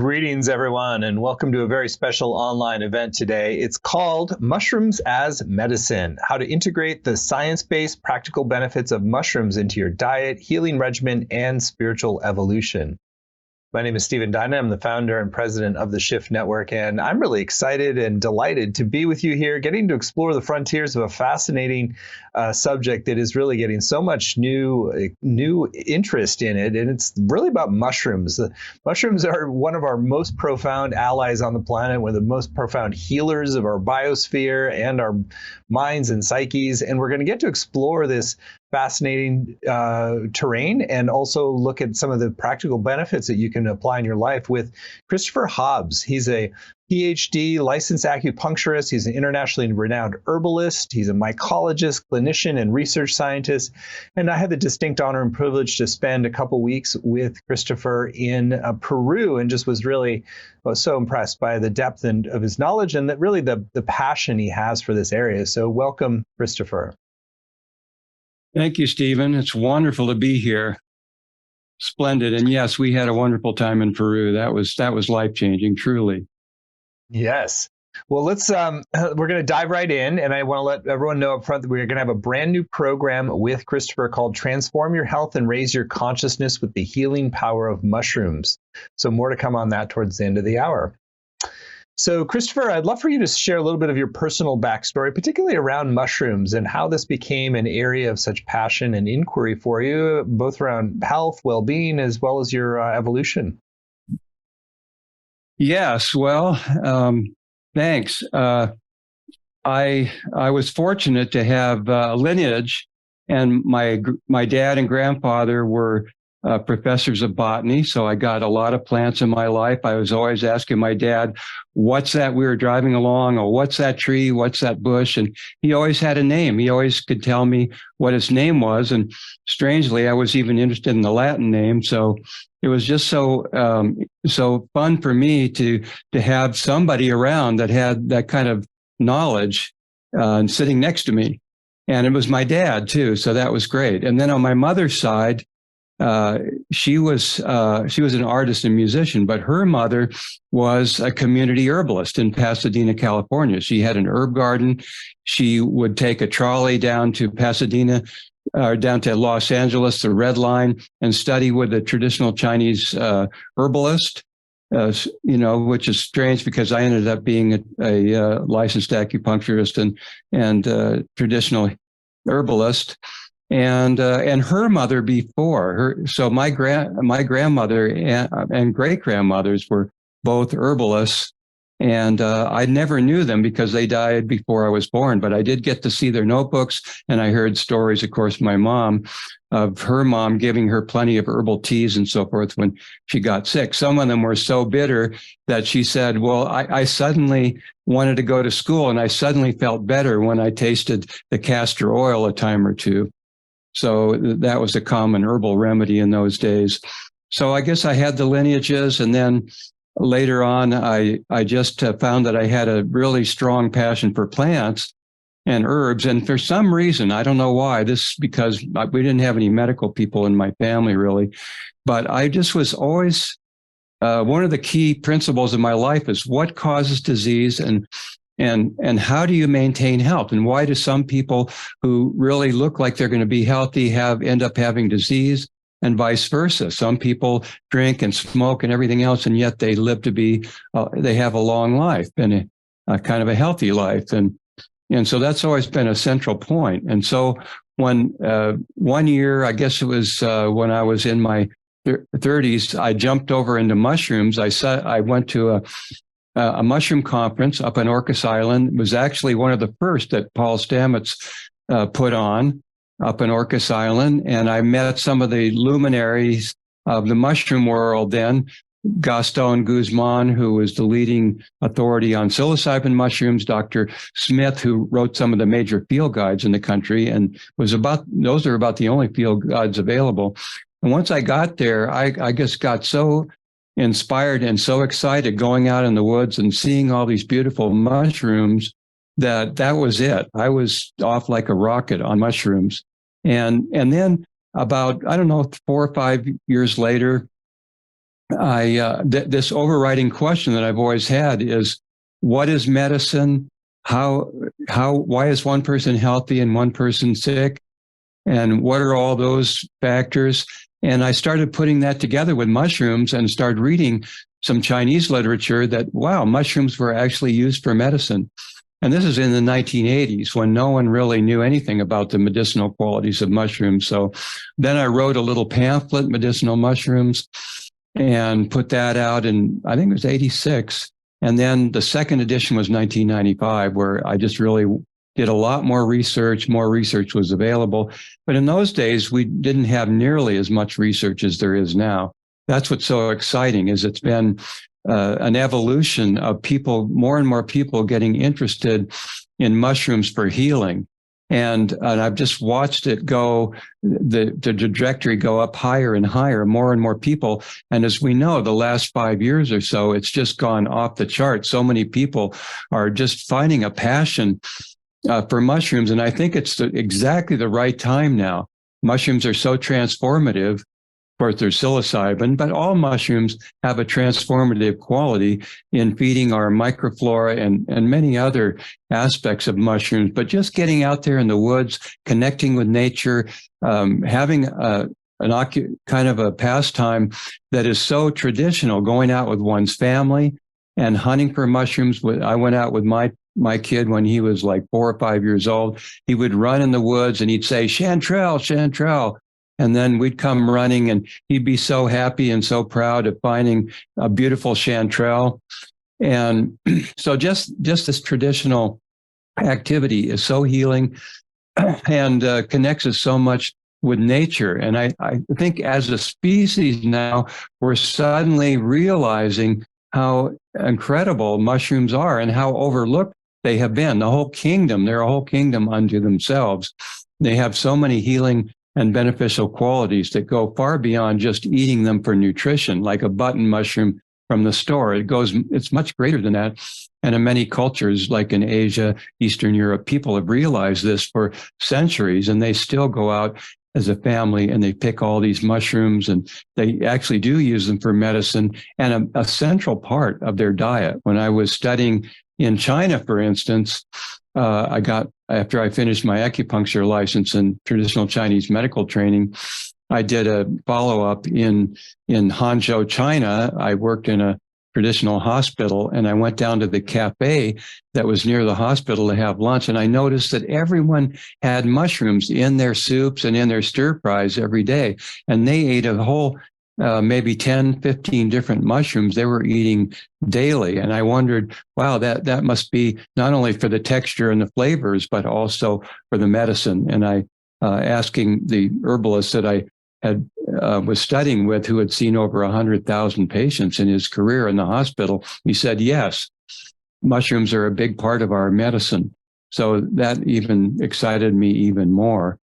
Greetings, everyone, and welcome to a very special online event today. It's called Mushrooms as Medicine: How to Integrate the Science-Based Practical Benefits of Mushrooms into Your Diet, Healing Regimen, and Spiritual Evolution. My name is Stephen Dyna. I'm the founder and president of the Shift Network, and I'm really excited and delighted to be with you here, getting to explore the frontiers of a fascinating subject that is really getting so much new interest in it, and it's really about mushrooms. Mushrooms are one of our most profound allies on the planet, one of the most profound healers of our biosphere and our minds and psyches, and we're going to get to explore this fascinating terrain and also look at some of the practical benefits that you can apply in your life with Christopher Hobbs. He's a PhD licensed acupuncturist. He's an internationally renowned herbalist. He's a mycologist, clinician, and research scientist. And I had the distinct honor and privilege to spend a couple weeks with Christopher in Peru, and just was so impressed by the depth of his knowledge and that really the passion he has for this area. So welcome, Christopher. Thank you, Stephen. It's wonderful to be here. Splendid. And yes, we had a wonderful time in Peru. That was life-changing, truly. Yes. Well, we're going to dive right in. And I want to let everyone know up front that we're going to have a brand new program with Christopher called Transform Your Health and Raise Your Consciousness with the Healing Power of Mushrooms. So more to come on that towards the end of the hour. So, Christopher, I'd love for you to share a little bit of your personal backstory, particularly around mushrooms and how this became an area of such passion and inquiry for you, both around health, well-being, as well as your evolution. Yes, well, thanks. I was fortunate to have a lineage, and my dad and grandfather were professors of botany, so I got a lot of plants in my life. I was always asking my dad, what's that we were driving along, or what's that tree, what's that bush? And he always had a name. He always could tell me what his name was. And strangely, I was even interested in the Latin name. So it was just so fun for me to have somebody around that had that kind of knowledge sitting next to me. And it was my dad too. So that was great. And then on my mother's side, she was an artist and musician, but her mother was a community herbalist in Pasadena, California. She had an herb garden. She would take a trolley down to Pasadena, down to Los Angeles, the Red Line, and study with a traditional Chinese herbalist. Which is strange because I ended up being a licensed acupuncturist and traditional herbalist. And her mother before her, so my grandmother and great grandmothers were both herbalists, and I never knew them because they died before I was born. But I did get to see their notebooks, and I heard stories, of course, my mom, of her mom giving her plenty of herbal teas and so forth when she got sick. Some of them were so bitter that she said, "Well, I suddenly wanted to go to school, and I suddenly felt better when I tasted the castor oil a time or two." So that was a common herbal remedy in those days. So I guess I had the lineages, and then later on, I just found that I had a really strong passion for plants and herbs. And for some reason, I don't know why, because we didn't have any medical people in my family really, but I just was always, one of the key principles of my life is what causes disease and how do you maintain health? And why do some people who really look like they're going to be healthy end up having disease, and vice versa? Some people drink and smoke and everything else, and yet they live to be, they have a long life and a kind of a healthy life. And so that's always been a central point. And so when one year, I guess it was when I was in my 30s, I jumped over into mushrooms. I went to a mushroom conference up on Orcas Island. It was actually one of the first that Paul Stamets put on up in Orcas Island. And I met some of the luminaries of the mushroom world then. Gaston Guzman, who was the leading authority on psilocybin mushrooms, Dr. Smith, who wrote some of the major field guides in the country, and those are about the only field guides available. And once I got there, I just got so inspired and so excited going out in the woods and seeing all these beautiful mushrooms that was it. I was off like a rocket on mushrooms. And then about, I don't know, 4 or 5 years later, this overriding question that I've always had is, what is medicine? Why is one person healthy and one person sick? And what are all those factors? And I started putting that together with mushrooms and started reading some Chinese literature that, wow, mushrooms were actually used for medicine. And this is in the 1980s when no one really knew anything about the medicinal qualities of mushrooms. So then I wrote a little pamphlet, Medicinal Mushrooms, and put that out in, I think it was 86. And then the second edition was 1995, where I just really did a lot more research. More research was available. But in those days, we didn't have nearly as much research as there is now. That's what's so exciting, is it's been an evolution of people, more and more people getting interested in mushrooms for healing. And I've just watched it go, the trajectory go up higher and higher, more and more people. And as we know, the last 5 years or so, it's just gone off the chart. So many people are just finding a passion for mushrooms. And I think it's exactly the right time now. Mushrooms are so transformative. Of course, there's psilocybin, but all mushrooms have a transformative quality in feeding our microflora and many other aspects of mushrooms. But just getting out there in the woods, connecting with nature, having kind of a pastime that is so traditional, going out with one's family and hunting for mushrooms. I went out with my kid when he was like 4 or 5 years old. He would run in the woods and he'd say, "Chanterelle, chanterelle." And then we'd come running and he'd be so happy and so proud of finding a beautiful chanterelle. And so just this traditional activity is so healing and connects us so much with nature. And I think as a species now, we're suddenly realizing how incredible mushrooms are and how overlooked they have been. They're a whole kingdom unto themselves. They have so many healing and beneficial qualities that go far beyond just eating them for nutrition, like a button mushroom from the store. It's much greater than that. And in many cultures, like in Asia, Eastern Europe, people have realized this for centuries, and they still go out as a family and they pick all these mushrooms, and they actually do use them for medicine and a central part of their diet. When I was studying in China, for instance, after I finished my acupuncture license and traditional Chinese medical training, I did a follow-up in Hangzhou, China. I worked in a traditional hospital, and I went down to the cafe that was near the hospital to have lunch. And I noticed that everyone had mushrooms in their soups and in their stir fries every day. And they ate a whole maybe 10, 15 different mushrooms they were eating daily. And I wondered, wow, that must be not only for the texture and the flavors, but also for the medicine. And I asking the herbalist that I was studying with, who had seen over 100,000 patients in his career in the hospital, he said, yes, mushrooms are a big part of our medicine. So that even excited me even more.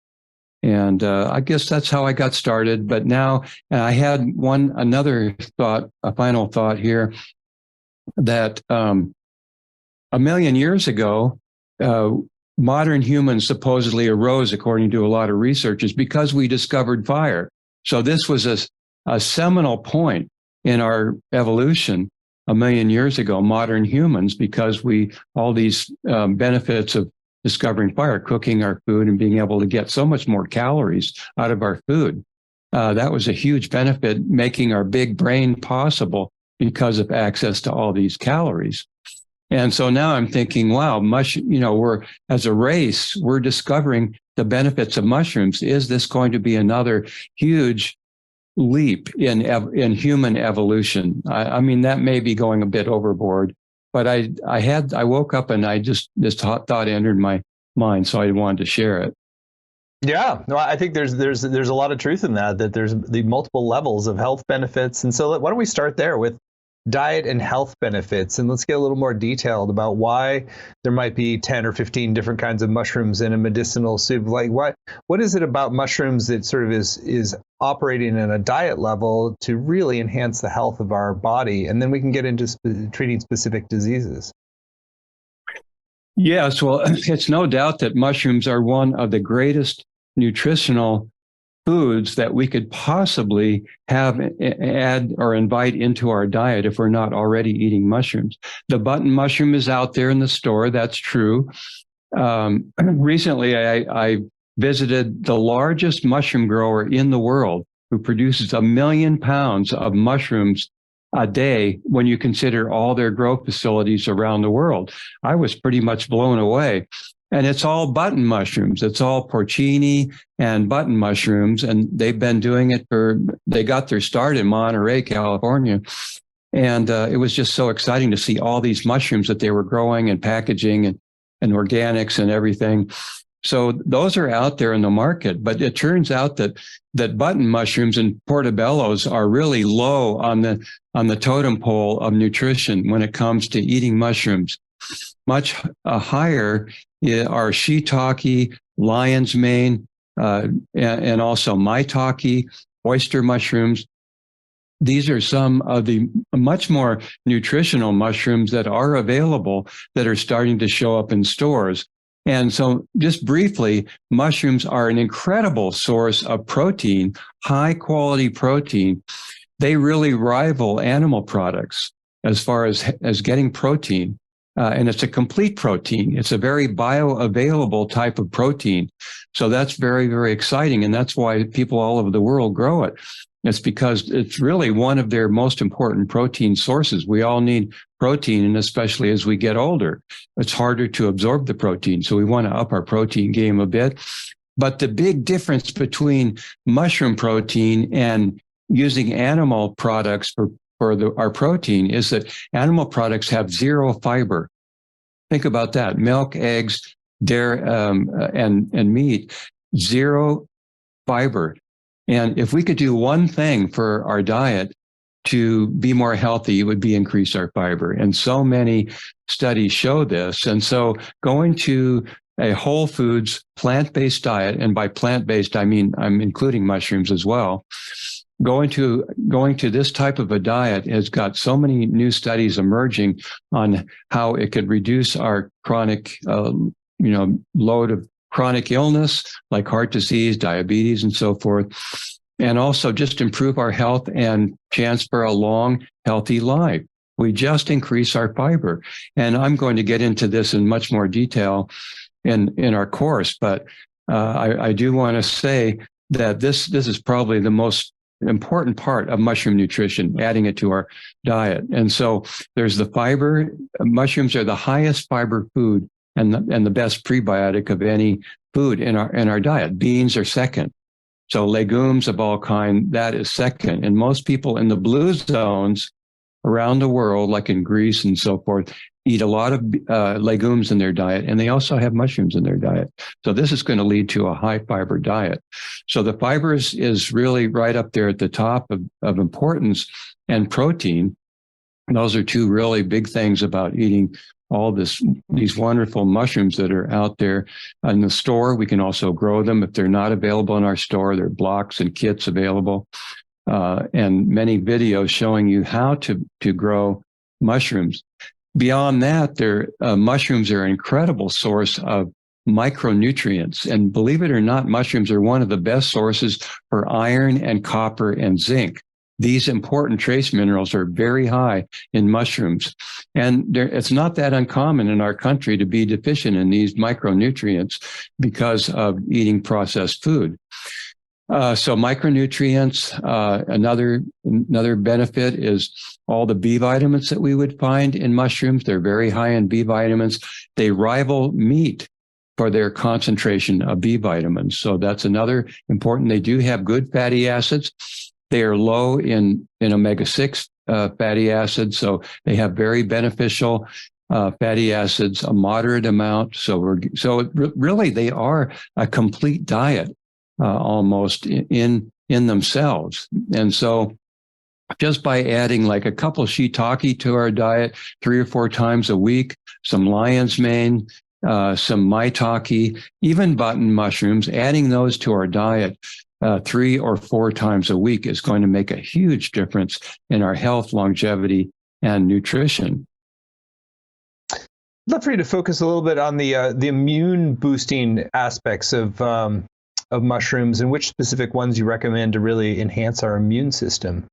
And I guess that's how I got started. But now I had another thought, a final thought here, that 1,000,000 years ago, modern humans supposedly arose, according to a lot of researchers, because we discovered fire. So this was a seminal point in our evolution 1,000,000 years ago, modern humans, because all these benefits of discovering fire, cooking our food and being able to get so much more calories out of our food. That was a huge benefit, making our big brain possible because of access to all these calories. And so now I'm thinking, wow, we're, as a race, we're discovering the benefits of mushrooms. Is this going to be another huge leap in human evolution? I mean, that may be going a bit overboard, but I woke up and this thought entered my mind, so I wanted to share it. Yeah, no, I think there's a lot of truth in that there's the multiple levels of health benefits. And so why don't we start there with diet and health benefits, and let's get a little more detailed about why there might be 10 or 15 different kinds of mushrooms in a medicinal soup. Like what is it about mushrooms that sort of is operating at a diet level to really enhance the health of our body? And then we can get into treating specific diseases. Yes, well, it's no doubt that mushrooms are one of the greatest nutritional foods that we could possibly add or invite into our diet if we're not already eating mushrooms. The button mushroom is out there in the store. That's true. Recently, I visited the largest mushroom grower in the world, who produces 1 million pounds of mushrooms a day when you consider all their grow facilities around the world. I was pretty much blown away. And it's all button mushrooms. It's all porcini and button mushrooms. And they've been doing it they got their start in Monterey, California. And it was just so exciting to see all these mushrooms that they were growing and packaging and organics and everything. So those are out there in the market, but it turns out that button mushrooms and portobellos are really low on the totem pole of nutrition when it comes to eating mushrooms. Much higher are shiitake, lion's mane, and also maitake, oyster mushrooms. These are some of the much more nutritional mushrooms that are available that are starting to show up in stores. And so just briefly, mushrooms are an incredible source of protein, high quality protein. They really rival animal products as far as getting protein. And it's a complete protein. It's a very bioavailable type of protein. So that's very, very exciting. And that's why people all over the world grow it. It's because it's really one of their most important protein sources. We all need protein, and especially as we get older, it's harder to absorb the protein. So we want to up our protein game a bit. But the big difference between mushroom protein and using animal products for our protein is that animal products have zero fiber. Think about that. Milk, eggs, dairy, and meat, zero fiber. And if we could do one thing for our diet to be more healthy, it would be increase our fiber. And so many studies show this. And so going to a whole foods, plant-based diet, and by plant-based, I mean, I'm including mushrooms as well. Going to this type of a diet has got so many new studies emerging on how it could reduce our chronic, load of chronic illness like heart disease, diabetes, and so forth, and also just improve our health and chance for a long, healthy life. We just increase our fiber. And I'm going to get into this in much more detail in our course, but I do want to say that this is probably the most important part of mushroom nutrition, adding it to our diet. And so there's the fiber. Mushrooms are the highest fiber food and the best prebiotic of any food in our diet. Beans are second. So legumes of all kind, that is second. And most people in the blue zones around the world, like in Greece and so forth, eat a lot of legumes in their diet, and they also have mushrooms in their diet. So this is going to lead to a high fiber diet. So the fiber is really right up there at the top of importance, and protein. And those are two really big things about eating all these wonderful mushrooms that are out there in the store. We can also grow them. If they're not available in our store, there are blocks and kits available, and many videos showing you how to grow mushrooms. Beyond that, mushrooms are an incredible source of micronutrients. And believe it or not, mushrooms are one of the best sources for iron and copper and zinc. These important trace minerals are very high in mushrooms. And it's not that uncommon in our country to be deficient in these micronutrients because of eating processed food. So micronutrients, another benefit is all the B vitamins that we would find in mushrooms. They're very high in B vitamins. They rival meat for their concentration of B vitamins. So that's another important. They do have good fatty acids. They are low in omega-6 fatty acids. So they have very beneficial fatty acids, a moderate amount. So really they are a complete diet. Almost in themselves. And so just by adding like a couple shiitake to our diet 3 or 4 times a week, some lion's mane, some maitake, even button mushrooms, adding those to our diet 3 or 4 times a week is going to make a huge difference in our health, longevity, and nutrition. I'd love for you to focus a little bit on the immune boosting aspects of of mushrooms and which specific ones you recommend to really enhance our immune system.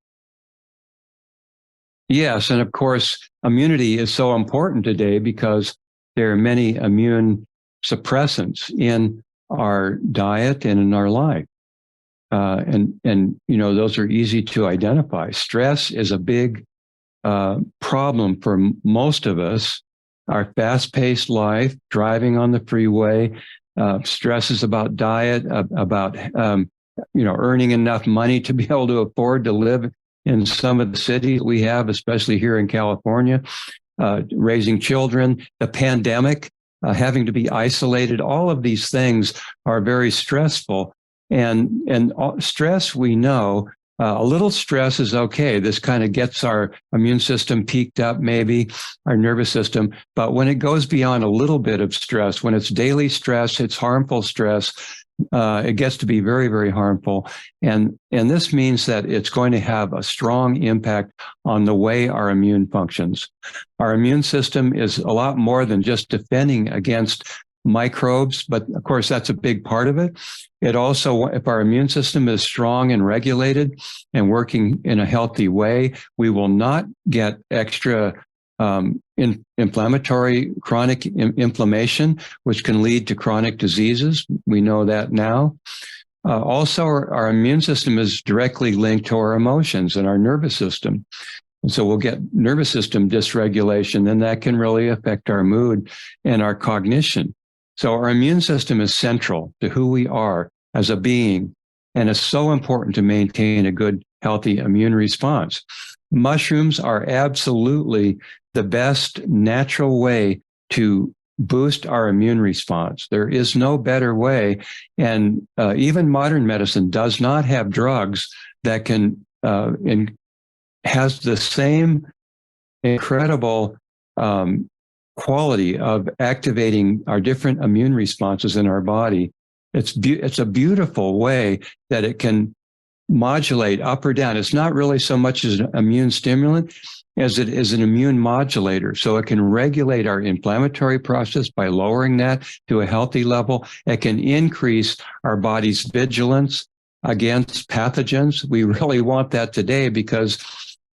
Yes, and of course, immunity is so important today because there are many immune suppressants in our diet and in our life. And those are easy to identify. Stress is a big problem for most of us. Our fast-paced life, driving on the freeway, stresses about diet, about earning enough money to be able to afford to live in some of the cities we have, especially here in California, raising children, the pandemic, having to be isolated. All of these things are very stressful. And stress, we know, a little stress is okay. This kind of gets our immune system peaked up, maybe our nervous system. But when it goes beyond a little bit of stress, when it's daily stress, it's harmful stress, it gets to be very, very harmful. And this means that it's going to have a strong impact on the way our immune functions. Our immune system is a lot more than just defending against microbes, but of course, that's a big part of it. It also, if our immune system is strong and regulated and working in a healthy way, we will not get extra inflammatory chronic inflammation, which can lead to chronic diseases. We know that now. Also, our immune system is directly linked to our emotions and our nervous system. And so we'll get nervous system dysregulation, and that can really affect our mood and our cognition. So our immune system is central to who we are as a being, and it's so important to maintain a good, healthy immune response. Mushrooms are absolutely the best natural way to boost our immune response. There is no better way. And even modern medicine does not have drugs that can has the same incredible quality of activating our different immune responses in our body. It's a beautiful way that it can modulate up or down. It's not really so much as an immune stimulant as it is an immune modulator. So it can regulate our inflammatory process by lowering that to a healthy level. It can increase our body's vigilance against pathogens. We really want that today because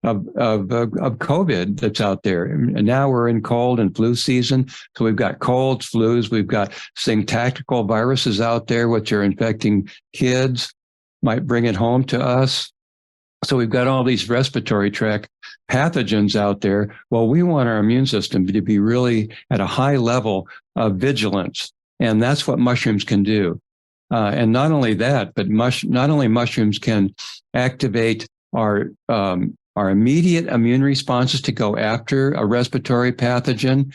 of COVID that's out there. And now we're in cold and flu season. So we've got colds, flus, we've got syntactical viruses out there, which are infecting kids, might bring it home to us. So we've got all these respiratory tract pathogens out there. Well, we want our immune system to be really at a high level of vigilance. And that's what mushrooms can do. And not only that, but not only mushrooms can activate our immediate immune responses to go after a respiratory pathogen,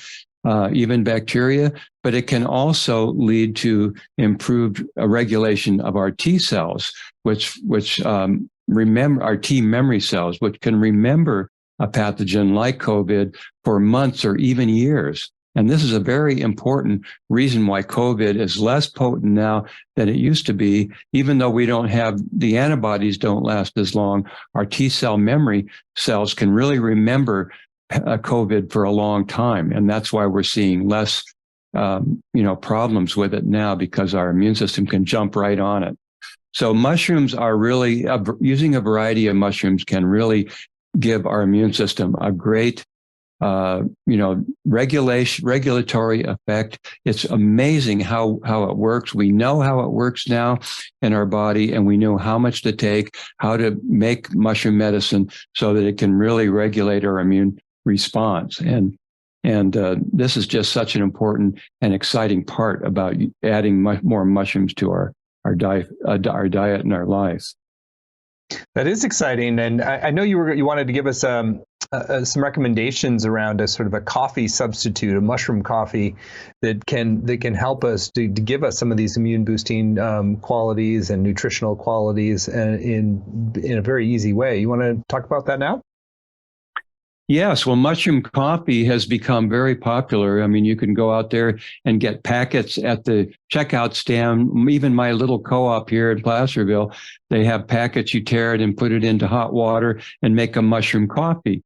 even bacteria, but it can also lead to improved regulation of our T cells, which remember our T memory cells, which can remember a pathogen like COVID for months or even years. And this is a very important reason why COVID is less potent now than it used to be. Even though we don't have the antibodies don't last as long, our T cell memory cells can really remember COVID for a long time. And that's why we're seeing less, problems with it now, because our immune system can jump right on it. So mushrooms are really, using a variety of mushrooms can really give our immune system a great regulatory effect. It's amazing how it works. We know how it works now in our body, and we know how much to take, how to make mushroom medicine so that it can really regulate our immune response. And this is just such an important and exciting part about adding more mushrooms to our diet and our lives. That is exciting, and I know you wanted to give us some recommendations around a sort of a coffee substitute, a mushroom coffee that can help us to give us some of these immune boosting qualities and nutritional qualities in a very easy way. You want to talk about that now? Yes, well, mushroom coffee has become very popular. I mean, you can go out there and get packets at the checkout stand. Even my little co-op here in Placerville, they have packets. You tear it and put it into hot water and make a mushroom coffee.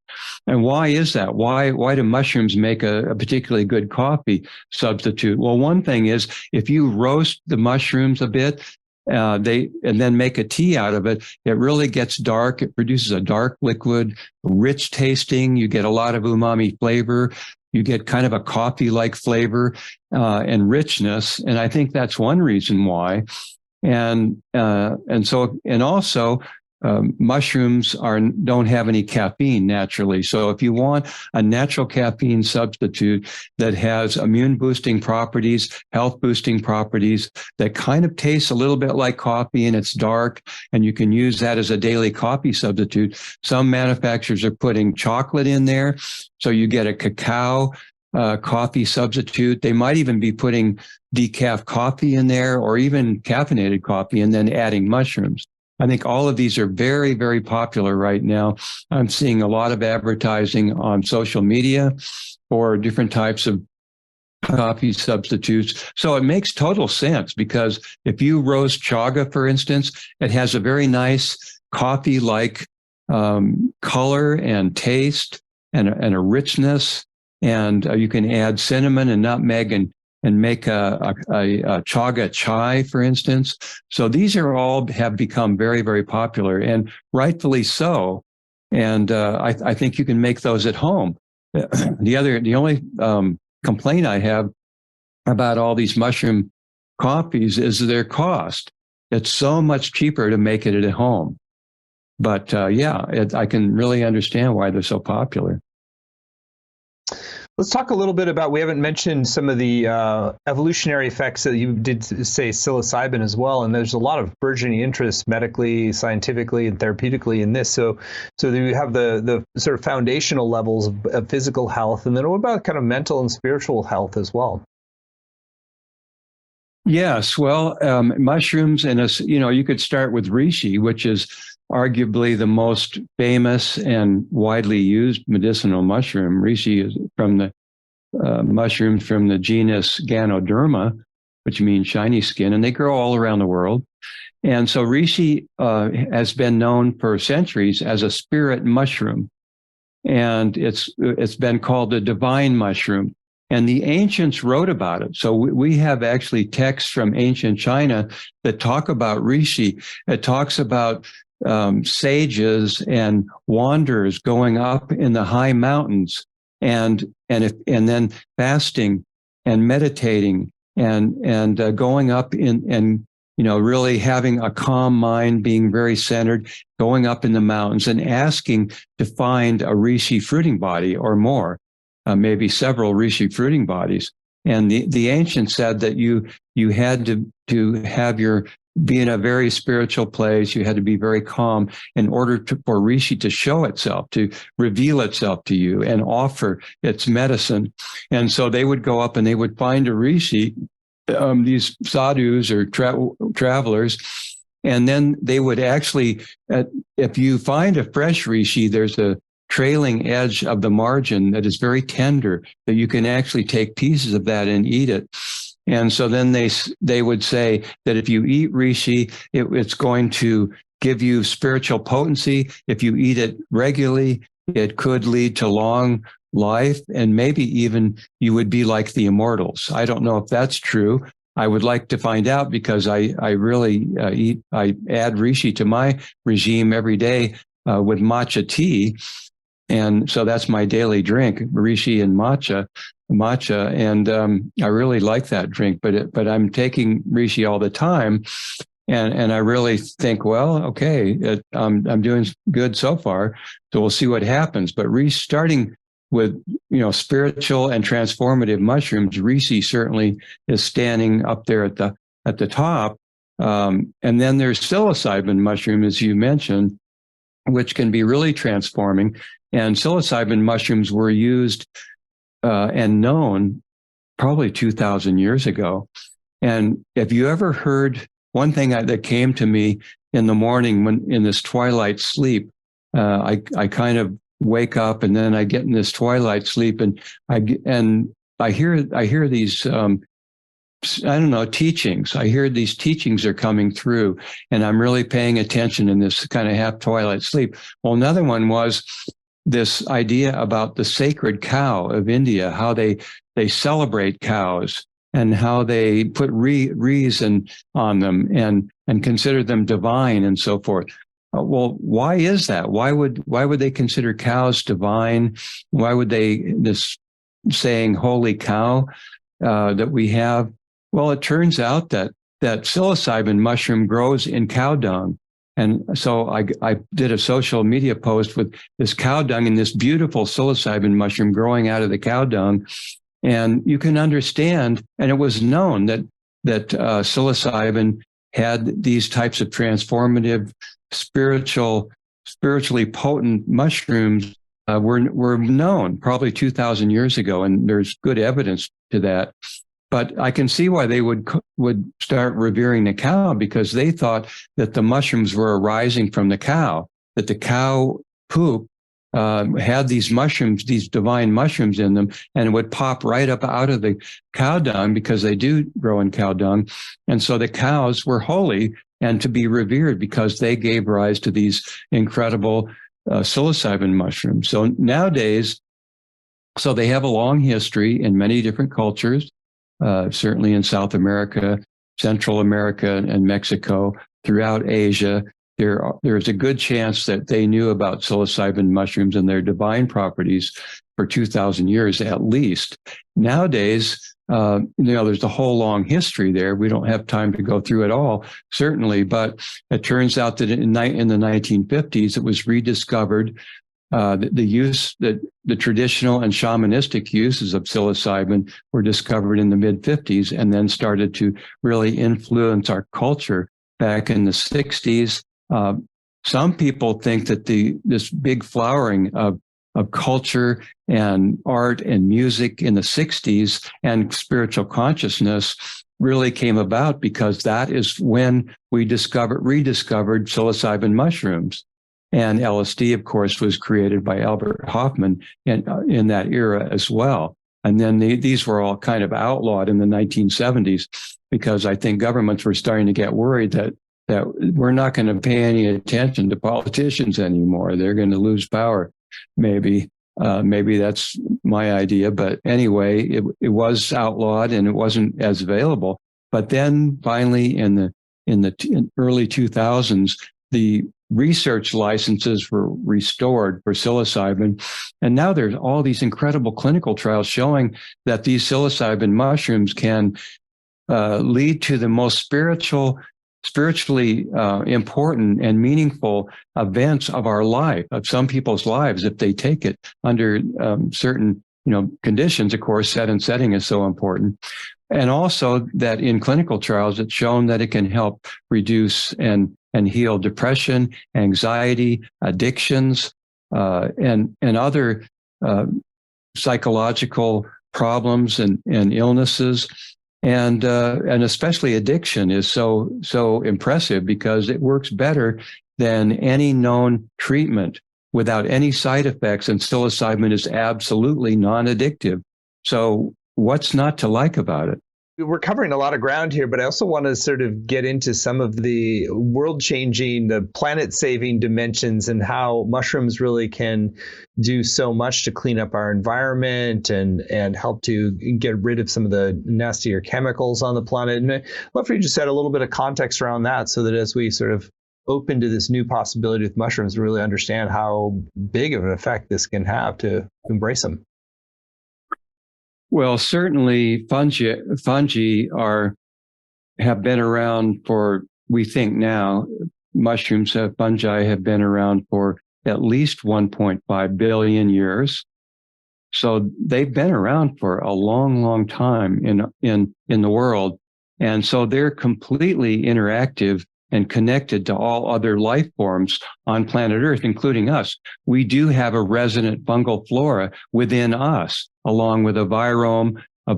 And why is that? Why do mushrooms make a particularly good coffee substitute? Well, one thing is if you roast the mushrooms a bit, and then make a tea out of it. It really gets dark. It produces a dark liquid, rich tasting. You get a lot of umami flavor. You get kind of a coffee-like flavor and richness. And I think that's one reason why. And also mushrooms don't have any caffeine naturally. So if you want a natural caffeine substitute that has immune boosting properties, health boosting properties, that kind of tastes a little bit like coffee and it's dark, and you can use that as a daily coffee substitute. Some manufacturers are putting chocolate in there, so you get a cacao coffee substitute. They might even be putting decaf coffee in there, or even caffeinated coffee, and then adding mushrooms. I think all of these are very, very popular right now. I'm seeing a lot of advertising on social media for different types of coffee substitutes. So it makes total sense, because if you roast chaga, for instance, it has a very nice coffee-like color and taste and a richness. And you can add cinnamon and nutmeg and make a chaga chai, for instance. So these are all have become very, very popular, and rightfully so. And I think you can make those at home. The only complaint I have about all these mushroom coffees is their cost. It's so much cheaper to make it at home. But I can really understand why they're so popular. Let's talk a little bit about, we haven't mentioned some of the evolutionary effects that you did say psilocybin as well. And there's a lot of burgeoning interest medically, scientifically, and therapeutically in this. So you have the sort of foundational levels of physical health. And then what about kind of mental and spiritual health as well? Yes, well, mushrooms, and you could start with reishi, which is arguably the most famous and widely used medicinal mushroom. Reishi is from the mushrooms from the genus Ganoderma, which means shiny skin, and they grow all around the world. And so reishi has been known for centuries as a spirit mushroom, and it's been called the divine mushroom. And the ancients wrote about it. So we have actually texts from ancient China that talk about reishi. It talks about sages and wanderers going up in the high mountains and then fasting and meditating and going up and really having a calm mind, being very centered, going up in the mountains and asking to find a reishi fruiting body or more. Maybe several reishi fruiting bodies. And the ancients said that you had to have be in a very spiritual place. You had to be very calm in order for reishi to show itself, to reveal itself to you and offer its medicine. And so they would go up and they would find a reishi, these sadhus or travelers, and then they would actually, if you find a fresh reishi, there's a trailing edge of the margin that is very tender, that you can actually take pieces of that and eat it. And so then they would say that if you eat reishi, it's going to give you spiritual potency. If you eat it regularly, it could lead to long life, and maybe even you would be like the immortals. I don't know if that's true. I would like to find out, because I really I add reishi to my regime every day with matcha tea. And so that's my daily drink, reishi and matcha. And I really like that drink, but I'm taking reishi all the time. And I really think, well, okay, I'm doing good so far. So we'll see what happens. But starting with, spiritual and transformative mushrooms, reishi certainly is standing up there at the top. And then there's psilocybin mushroom, as you mentioned, which can be really transforming. And psilocybin mushrooms were used and known probably 2,000 years ago. And if you ever heard, one thing that came to me in the morning when in this twilight sleep, I kind of wake up and then I get in this twilight sleep and I hear these teachings. I hear these teachings are coming through, and I'm really paying attention in this kind of half twilight sleep. Well, another one was this idea about the sacred cow of India, how they celebrate cows and how they put reason on them and consider them divine and so forth. Well, why is that? Why would they consider cows divine? Why would they, this saying "holy cow" that we have? Well, it turns out that psilocybin mushroom grows in cow dung. And so I did a social media post with this cow dung and this beautiful psilocybin mushroom growing out of the cow dung. And you can understand, and it was known that psilocybin had these types of transformative, spiritually potent mushrooms were known probably 2,000 years ago, and there's good evidence to that. But I can see why they would start revering the cow, because they thought that the mushrooms were arising from the cow, that the cow poop had these mushrooms, these divine mushrooms in them, and it would pop right up out of the cow dung, because they do grow in cow dung. And so the cows were holy and to be revered because they gave rise to these incredible psilocybin mushrooms. So nowadays, so they have a long history in many different cultures. Certainly in South America, Central America, and Mexico, throughout Asia, there's a good chance that they knew about psilocybin mushrooms and their divine properties for 2,000 years at least. Nowadays, there's a whole long history there. We don't have time to go through it all, certainly, but it turns out that in the 1950s, it was rediscovered. The traditional and shamanistic uses of psilocybin were discovered in the mid-50s and then started to really influence our culture back in the 60s. Some people think that this big flowering of culture and art and music in the 60s and spiritual consciousness really came about because that is when we rediscovered psilocybin mushrooms. And LSD, of course, was created by Albert Hofmann in that era as well. And then these were all kind of outlawed in the 1970s because I think governments were starting to get worried that we're not going to pay any attention to politicians anymore. They're going to lose power. Maybe that's my idea. But anyway, it was outlawed and it wasn't as available. But then finally in the early 2000s, the research licenses were restored for psilocybin. And now there's all these incredible clinical trials showing that these psilocybin mushrooms can lead to the most spiritually important and meaningful events of our life, of some people's lives, if they take it under certain conditions. Of course, set and setting is so important. And also that in clinical trials, it's shown that it can help reduce and heal depression, anxiety, addictions, and other psychological problems and illnesses. And especially addiction is so impressive because it works better than any known treatment without any side effects. And psilocybin is absolutely non-addictive. So what's not to like about it? We're covering a lot of ground here, but I also want to sort of get into some of the world-changing, the planet-saving dimensions and how mushrooms really can do so much to clean up our environment and help to get rid of some of the nastier chemicals on the planet. And I'd love for you to set a little bit of context around that so that as we sort of open to this new possibility with mushrooms, we really understand how big of an effect this can have to embrace them. Well, certainly fungi have been around for, we think now, fungi have been around for at least 1.5 billion years. So they've been around for a long, long time in the world. And so they're completely interactive and connected to all other life forms on planet Earth, including us. We do have a resonant fungal flora within us, along with a virome, a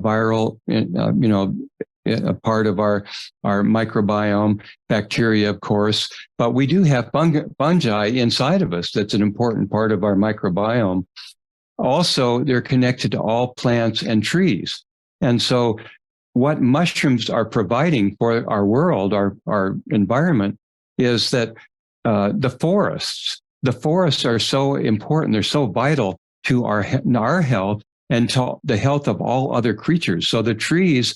part of our microbiome, bacteria, of course. But we do have fungi inside of us. That's an important part of our microbiome. Also, they're connected to all plants and trees. And so what mushrooms are providing for our world, our environment, is that the forests are so important. They're so vital to our health and to the health of all other creatures. So the trees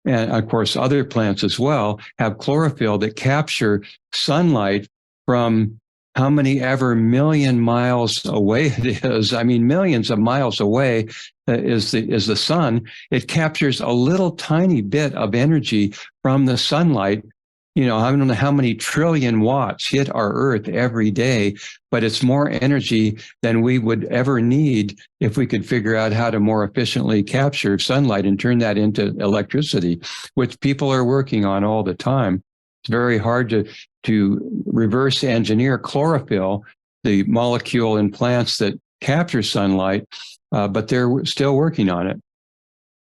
and of course other plants as well, have chlorophyll that capture sunlight from how many ever million miles away it is. I mean, millions of miles away is the sun. It captures a little tiny bit of energy from the sunlight. You know, I don't know how many trillion watts hit our Earth every day, but it's more energy than we would ever need if we could figure out how to more efficiently capture sunlight and turn that into electricity, which people are working on all the time. It's very hard to reverse engineer chlorophyll, the molecule in plants that capture sunlight, but they're still working on it.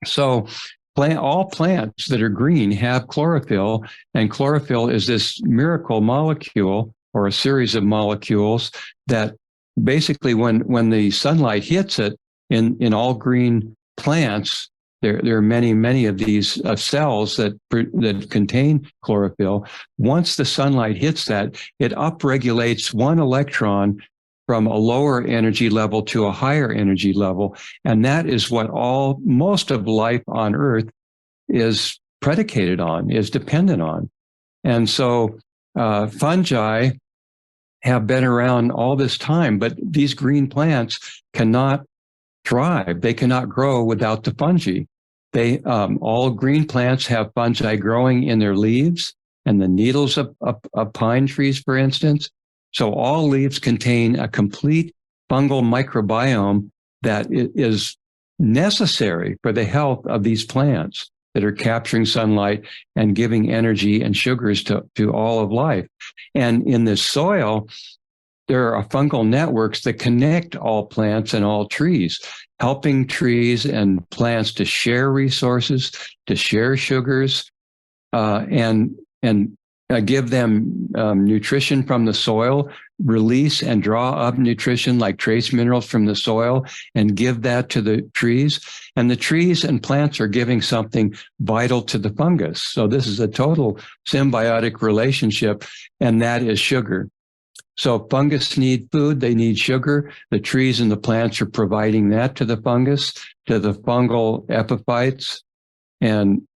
So all plants that are green have chlorophyll, and chlorophyll is this miracle molecule or a series of molecules that basically when the sunlight hits it in all green plants, there are many of these cells that contain chlorophyll. Once the sunlight hits that, it upregulates one electron from a lower energy level to a higher energy level. And that is what most of life on Earth is predicated on, is dependent on. And so fungi have been around all this time, but these green plants cannot thrive. They cannot grow without the fungi. All green plants have fungi growing in their leaves and the needles of pine trees, for instance. So all leaves contain a complete fungal microbiome that is necessary for the health of these plants that are capturing sunlight and giving energy and sugars to all of life. And in the soil, there are fungal networks that connect all plants and all trees, helping trees and plants to share resources, to share sugars, and give them nutrition from the soil, release and draw up nutrition like trace minerals from the soil and give that to the trees. And the trees and plants are giving something vital to the fungus. So this is a total symbiotic relationship, and that is sugar. So fungus need food, they need sugar. The trees and the plants are providing that to the fungus, to the fungal epiphytes. And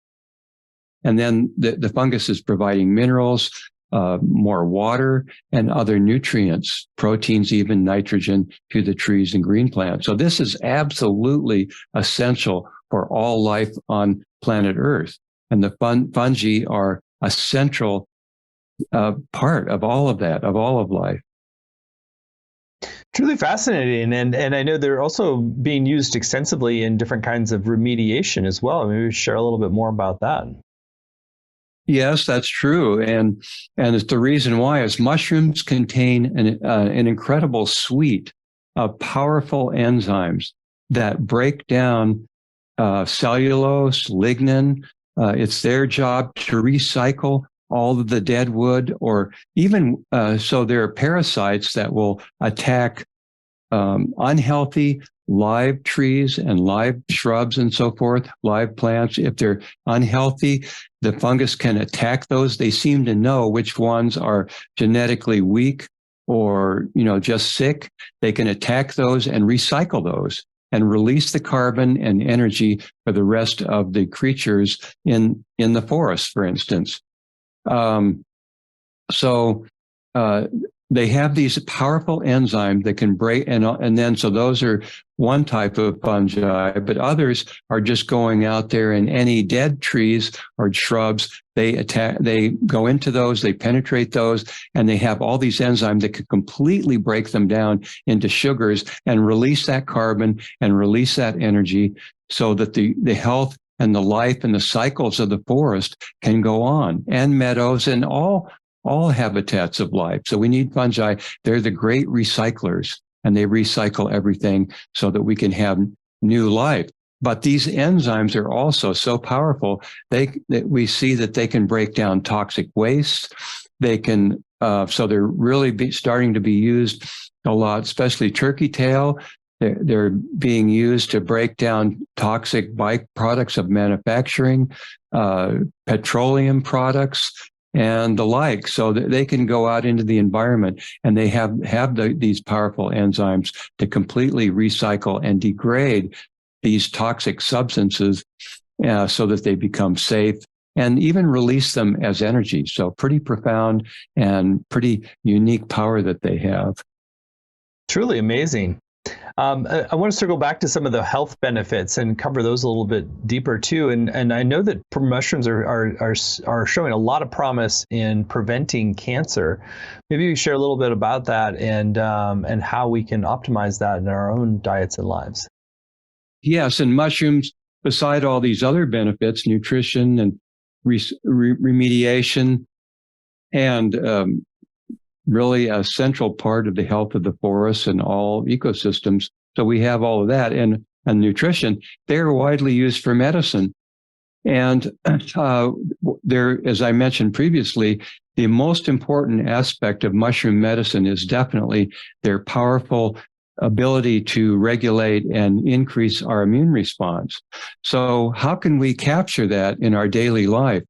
then the fungus is providing minerals, more water, and other nutrients, proteins, even nitrogen, to the trees and green plants. So this is absolutely essential for all life on planet Earth. And the fungi are a central part of all of that, of all of life. Truly fascinating. And I know they're also being used extensively in different kinds of remediation as well. Maybe share a little bit more about that. Yes, that's true. And it's the reason why is mushrooms contain an incredible suite of powerful enzymes that break down cellulose, lignin. It's their job to recycle all of the dead wood, or even so there are parasites that will attack unhealthy live trees and live shrubs and so forth, live plants. If they're unhealthy, the fungus can attack those. They seem to know which ones are genetically weak or, just sick. They can attack those and recycle those and release the carbon and energy for the rest of the creatures in the forest, for instance. They have these powerful enzymes that can break, and then so those are one type of fungi, but others are just going out there in any dead trees or shrubs. They go into those, they penetrate those, and they have all these enzymes that can completely break them down into sugars and release that carbon and release that energy so that the health and the life and the cycles of the forest can go on, and meadows and all habitats of life. So we need fungi. They're the great recyclers, and they recycle everything so that we can have new life. But these enzymes are also so powerful. That we see that they can break down toxic waste. They can, so they're really starting to be used a lot, especially turkey tail. They're being used to break down toxic byproducts of manufacturing, petroleum products, and the like, so that they can go out into the environment, and they have these powerful enzymes to completely recycle and degrade these toxic substances so that they become safe, and even release them as energy. So pretty profound and pretty unique power that they have. Truly amazing. I want to circle back to some of the health benefits and cover those a little bit deeper too. And I know that mushrooms are showing a lot of promise in preventing cancer. Maybe you share a little bit about that and how we can optimize that in our own diets and lives. Yes, and mushrooms, beside all these other benefits, nutrition and remediation, and really a central part of the health of the forests and all ecosystems. So we have all of that. And nutrition, they're widely used for medicine. And there, as I mentioned previously, the most important aspect of mushroom medicine is definitely their powerful ability to regulate and increase our immune response. So how can we capture that in our daily life?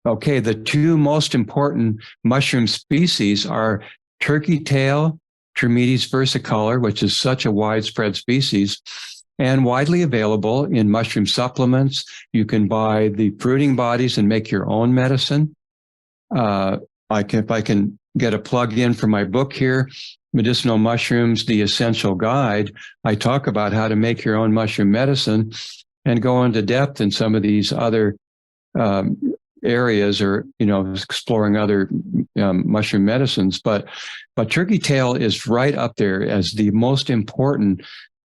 Okay, the two most important mushroom species are turkey tail, Termites versicolor, which is such a widespread species, and widely available in mushroom supplements. You can buy the fruiting bodies and make your own medicine. If I can get a plug in for my book here, Medicinal Mushrooms, The Essential Guide, I talk about how to make your own mushroom medicine and go into depth in some of these other areas, or exploring other mushroom medicines. But turkey tail is right up there as the most important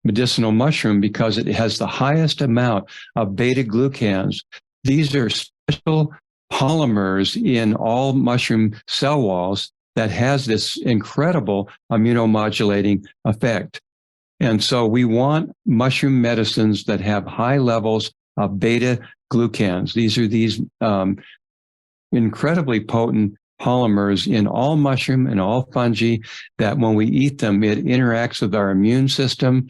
medicinal mushroom because it has the highest amount of beta glucans. These are special polymers in all mushroom cell walls that has this incredible immunomodulating effect. And so we want mushroom medicines that have high levels of beta glucans. These are these incredibly potent polymers in all mushroom and all fungi that when we eat them, it interacts with our immune system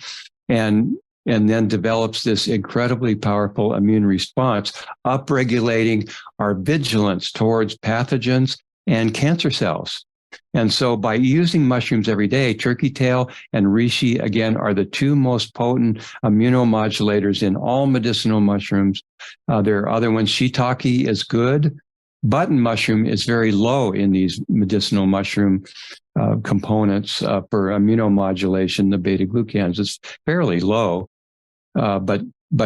and then develops this incredibly powerful immune response, upregulating our vigilance towards pathogens and cancer cells. And so by using mushrooms every day, turkey tail and reishi, again, are the two most potent immunomodulators in all medicinal mushrooms. There are other ones. Shiitake is good. Button mushroom is very low in these medicinal mushroom components for immunomodulation. The beta glucans is fairly low, but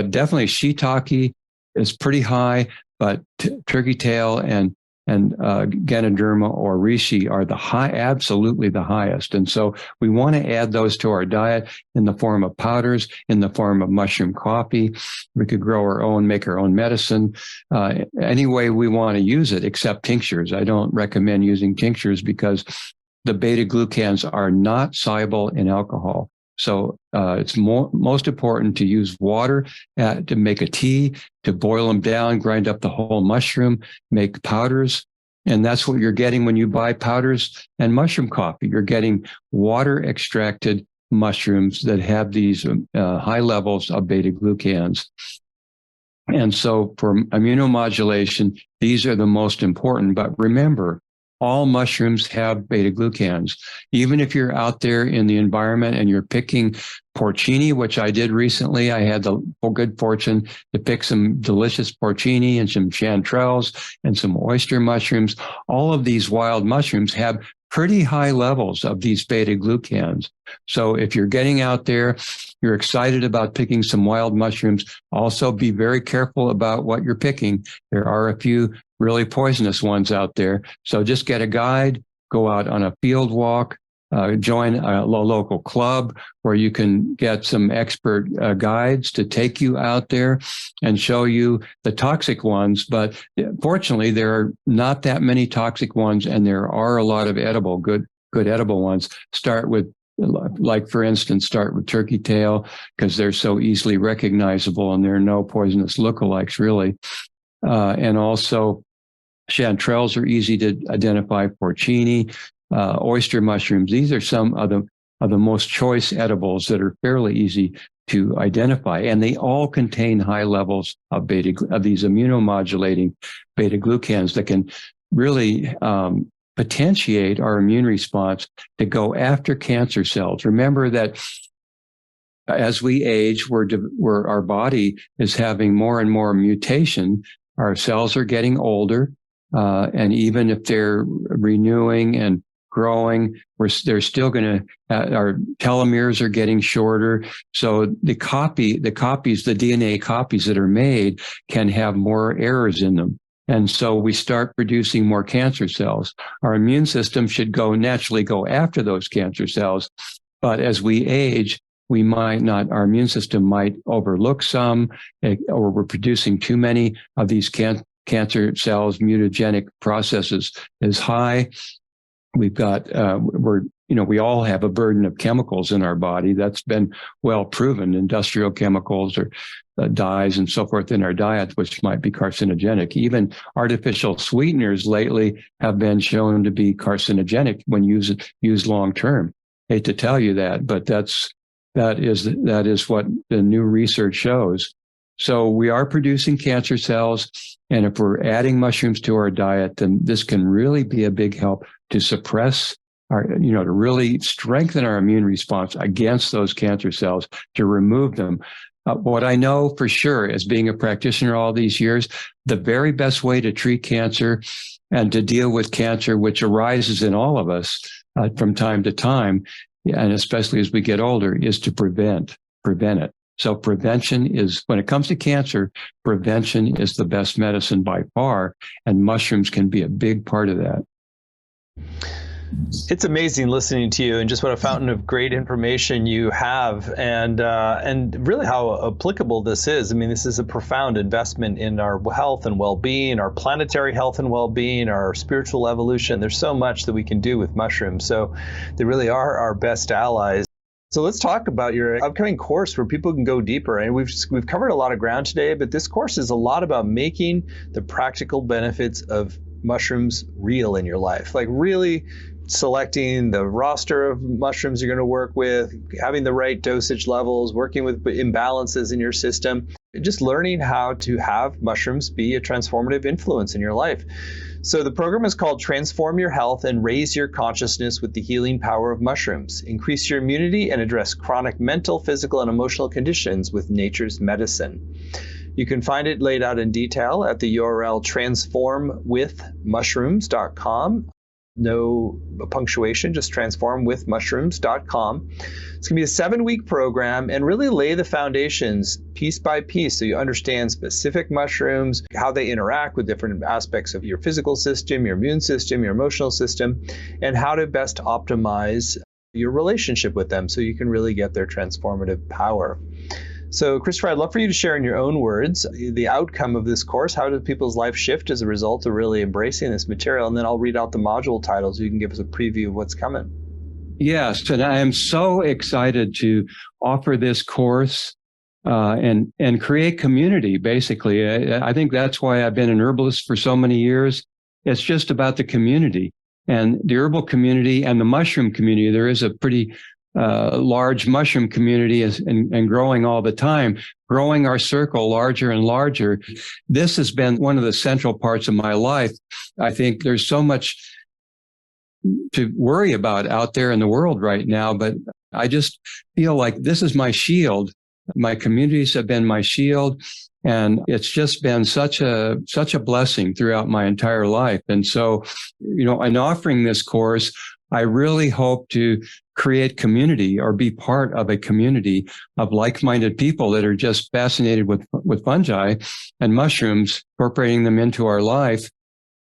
definitely shiitake is pretty high. But turkey tail and Ganoderma or reishi are absolutely the highest. And so we want to add those to our diet in the form of powders, in the form of mushroom coffee. We could grow our own, make our own medicine, any way we want to use it, except tinctures. I don't recommend using tinctures because the beta glucans are not soluble in alcohol. So it's most important to use water to make a tea, to boil them down, grind up the whole mushroom, make powders. And that's what you're getting when you buy powders and mushroom coffee. You're getting water extracted mushrooms that have these high levels of beta glucans. And so for immunomodulation, these are the most important. But remember, all mushrooms have beta glucans. Even if you're out there in the environment and you're picking porcini, which I did recently, I had the good fortune to pick some delicious porcini and some chanterelles and some oyster mushrooms. All of these wild mushrooms have pretty high levels of these beta glucans. So if you're getting out there, you're excited about picking some wild mushrooms, also be very careful about what you're picking. There are a few really poisonous ones out there. So just get a guide, go out on a field walk, join a local club where you can get some expert guides to take you out there and show you the toxic ones. But fortunately, there are not that many toxic ones, and there are a lot of edible, good edible ones. Start with, like for instance, start with turkey tail because they're so easily recognizable and there are no poisonous lookalikes really. And also chanterelles are easy to identify, porcini, oyster mushrooms. These are some of the most choice edibles that are fairly easy to identify, and they all contain high levels of these immunomodulating beta glucans that can really potentiate our immune response to go after cancer cells. Remember that as we age, our body is having more and more mutation. Our cells are getting older, and even if they're renewing and growing, they're still going to. Our telomeres are getting shorter, so the DNA copies that are made can have more errors in them. And so we start producing more cancer cells. Our immune system should naturally go after those cancer cells. But as we age, our immune system might overlook some, or we're producing too many of these cancer cells. Mutagenic processes is high. We've got, we all have a burden of chemicals in our body. That's been well proven, industrial chemicals or dyes and so forth in our diet, which might be carcinogenic. Even artificial sweeteners lately have been shown to be carcinogenic when used long term. Hate to tell you that, but that is what the new research shows. So we are producing cancer cells, and if we're adding mushrooms to our diet, then this can really be a big help to suppress to really strengthen our immune response against those cancer cells, to remove them. What I know for sure, as being a practitioner all these years, the very best way to treat cancer and to deal with cancer, which arises in all of us from time to time, and especially as we get older, is to prevent it. So prevention is, when it comes to cancer, prevention is the best medicine by far, and mushrooms can be a big part of that. It's amazing listening to you, and just what a fountain of great information you have, and really how applicable this is. I mean, this is a profound investment in our health and well-being, our planetary health and well-being, our spiritual evolution. There's so much that we can do with mushrooms. So they really are our best allies. So let's talk about your upcoming course where people can go deeper. And we've covered a lot of ground today, but this course is a lot about making the practical benefits of mushrooms real in your life, like really selecting the roster of mushrooms you're going to work with, having the right dosage levels, working with imbalances in your system, just learning how to have mushrooms be a transformative influence in your life. So the program is called Transform Your Health and Raise Your Consciousness with the Healing Power of Mushrooms. Increase your immunity and address chronic mental, physical, and emotional conditions with nature's medicine. You can find it laid out in detail at the URL transformwithmushrooms.com. No punctuation, just transformwithmushrooms.com. It's going to be a 7-week program and really lay the foundations piece by piece so you understand specific mushrooms, how they interact with different aspects of your physical system, your immune system, your emotional system, and how to best optimize your relationship with them so you can really get their transformative power. So, Christopher, I'd love for you to share in your own words the outcome of this course. How did people's life shift as a result of really embracing this material? And then I'll read out the module titles so you can give us a preview of what's coming. Yes, and I am so excited to offer this course and create community, basically. I think that's why I've been an herbalist for so many years. It's just about the community, and the herbal community and the mushroom community. There is a pretty large mushroom community and growing all the time, growing our circle larger and larger. This has been one of the central parts of my life. I think there's so much to worry about out there in the world right now, but I just feel like this is my shield. My communities have been my shield, and it's just been such a blessing throughout my entire life. And so, in offering this course, I really hope to create community or be part of a community of like-minded people that are just fascinated with fungi and mushrooms, incorporating them into our life.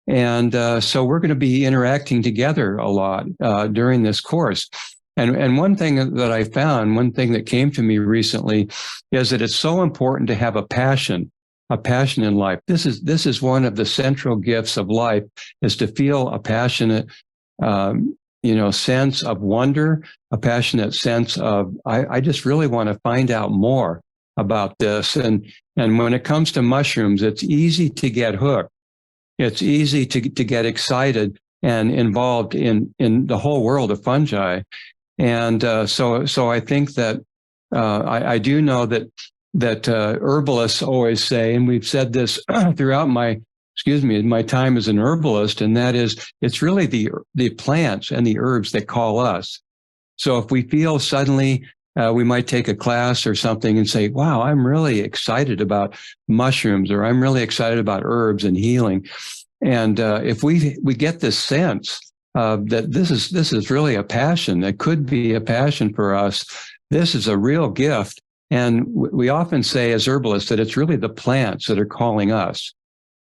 And so we're going to be interacting together a lot during this course. And one thing that I found, one thing that came to me recently, is that it's so important to have a passion in life. This is one of the central gifts of life, is to feel a passionate sense of wonder, a passionate sense of, I just really want to find out more about this. And when it comes to mushrooms, it's easy to get hooked. It's easy to get excited and involved in the whole world of fungi. And so I think that I do know that herbalists always say, and we've said this throughout my time as an herbalist, and that is, it's really the plants and the herbs that call us. So if we feel suddenly we might take a class or something and say, wow, I'm really excited about mushrooms, or I'm really excited about herbs and healing. And if we get this sense that this is really a passion, that could be a passion for us, this is a real gift. And we often say as herbalists that it's really the plants that are calling us.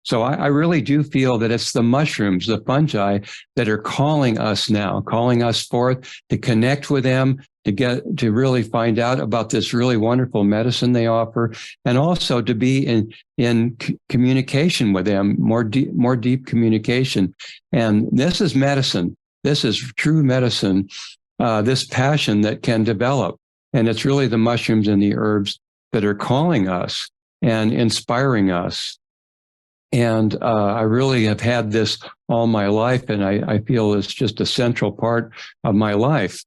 So I really do feel that it's the mushrooms, the fungi that are calling us now, calling us forth to connect with them, to really find out about this really wonderful medicine they offer, and also to be in communication with them, more deep communication. And this is medicine. This is true medicine, this passion that can develop. And it's really the mushrooms and the herbs that are calling us and inspiring us. And I really have had this all my life, and I feel it's just a central part of my life.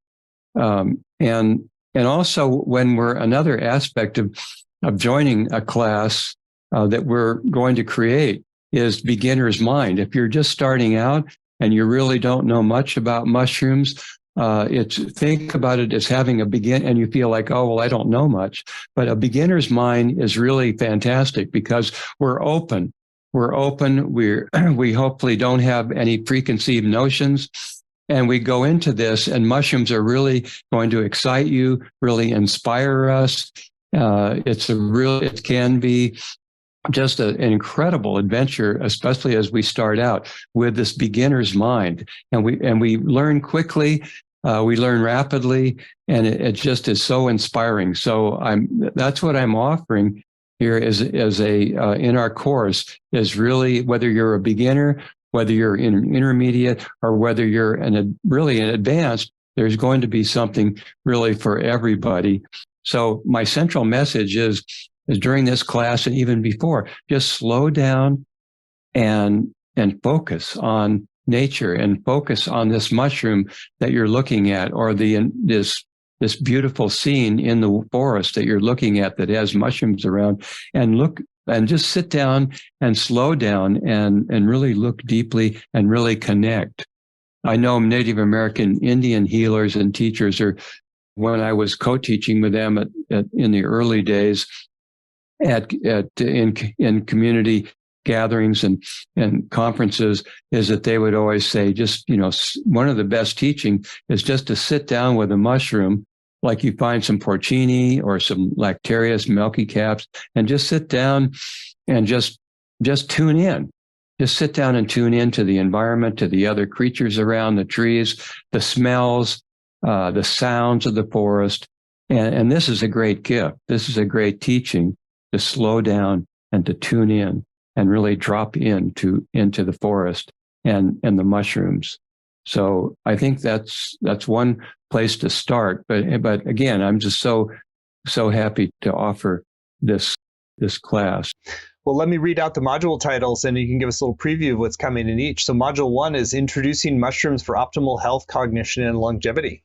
And also when we're another aspect of joining a class that we're going to create is beginner's mind. If you're just starting out and you really don't know much about mushrooms, think about it as having a and you feel like, oh, well, I don't know much. But a beginner's mind is really fantastic because we're open. We hopefully don't have any preconceived notions. And we go into this, and mushrooms are really going to excite you, really inspire us. It can be just an incredible adventure, especially as we start out with this beginner's mind. And we learn quickly, we learn rapidly, and it just is so inspiring. So that's what I'm offering here in our course, is really, whether you're a beginner, whether you're in intermediate, or whether you're really an advanced, there's going to be something really for everybody. So my central message is during this class and even before, just slow down and focus on nature, and focus on this mushroom that you're looking at, or this beautiful scene in the forest that you're looking at that has mushrooms around, and just sit down and slow down and really look deeply and really connect. I know Native American Indian healers and teachers when I was co-teaching with them in the early days in community gatherings and conferences, is that they would always say, just, one of the best teaching is just to sit down with a mushroom, like you find some porcini or some lactarius milky caps, and just sit down and just tune in. Just sit down and tune in to the environment, to the other creatures around, the trees, the smells, the sounds of the forest. And this is a great gift. This is a great teaching, to slow down and to tune in and really drop into the forest and the mushrooms. So I think that's one place to start. But again, I'm just so happy to offer this class. Well, let me read out the module titles, and you can give us a little preview of what's coming in each. So Module 1 is Introducing Mushrooms for Optimal Health, Cognition, and Longevity.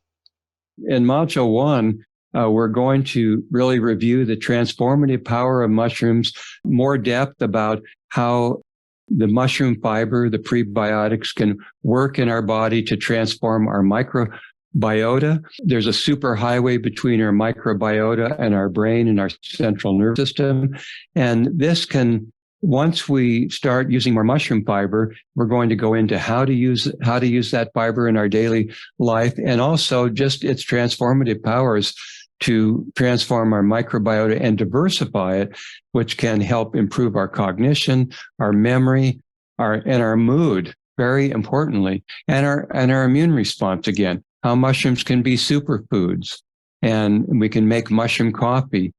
In Module 1, we're going to really review the transformative power of mushrooms, more depth about how the mushroom fiber, the prebiotics, can work in our body to transform our microbiota. There's a superhighway between our microbiota and our brain and our central nervous system. And this can, once we start using more mushroom fiber, we're going to go into how to use that fiber in our daily life, and also just its transformative powers to transform our microbiota and diversify it, which can help improve our cognition, our memory, and our mood, very importantly, and our immune response. Again, how mushrooms can be superfoods, and we can make mushroom coffee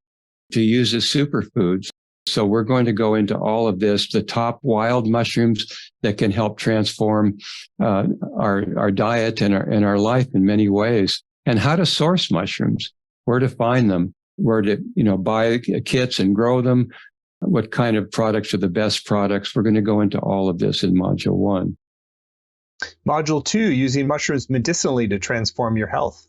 to use as superfoods. So we're going to go into all of this, the top wild mushrooms that can help transform our diet and our life in many ways, and how to source mushrooms, where to find them, where to buy kits and grow them, what kind of products are the best products. We're going to go into all of this in Module 1. Module 2, Using Mushrooms Medicinally to Transform Your Health.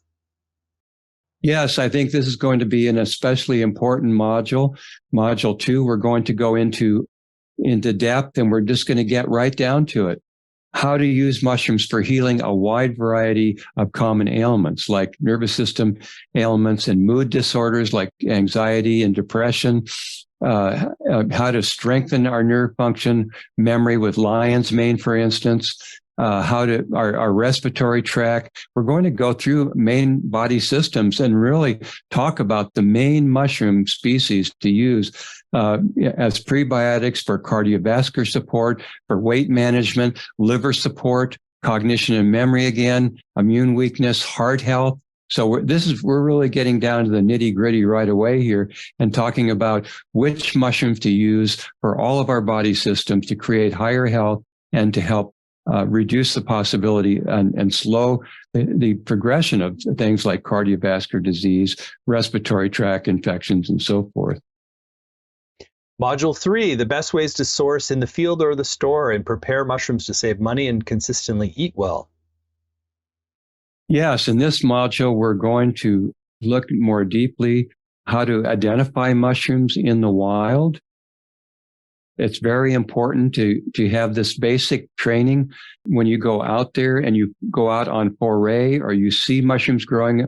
Yes, I think this is going to be an especially important module. Module 2, we're going to go into depth, and we're just going to get right down to it. how to use mushrooms for healing a wide variety of common ailments like nervous system ailments and mood disorders like anxiety and depression, how to strengthen our nerve function, memory with lion's mane, for instance, our respiratory tract. We're going to go through main body systems and really talk about the main mushroom species to use as prebiotics for cardiovascular support, for weight management, liver support, cognition and memory again, immune weakness, heart health. So we're really getting down to the nitty gritty right away here and talking about which mushrooms to use for all of our body systems to create higher health and to help reduce the possibility and slow the progression of things like cardiovascular disease, respiratory tract infections, and so forth. Module 3, the best ways to source in the field or the store and prepare mushrooms to save money and consistently eat well. Yes, in this module, we're going to look more deeply how to identify mushrooms in the wild. It's very important to have this basic training when you go out there and you go out on foray or you see mushrooms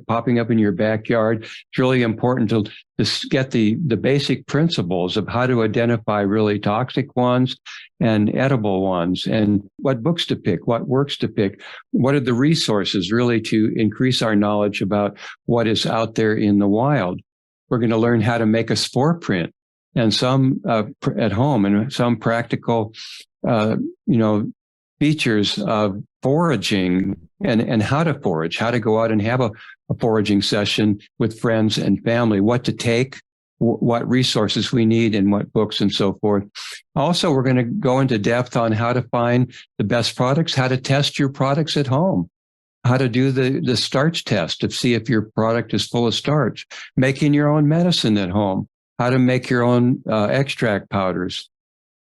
popping up in your backyard. It's really important to get the basic principles of how to identify really toxic ones and edible ones, and what books to pick, what works to pick, what are the resources really to increase our knowledge about what is out there in the wild. We're going to learn how to make a spore print, and some at home, and some practical, features of foraging and how to forage, how to go out and have a foraging session with friends and family, what to take, what resources we need, and what books and so forth. Also, we're going to go into depth on how to find the best products, how to test your products at home, how to do the starch test to see if your product is full of starch, making your own medicine at home, how to make your own extract powders.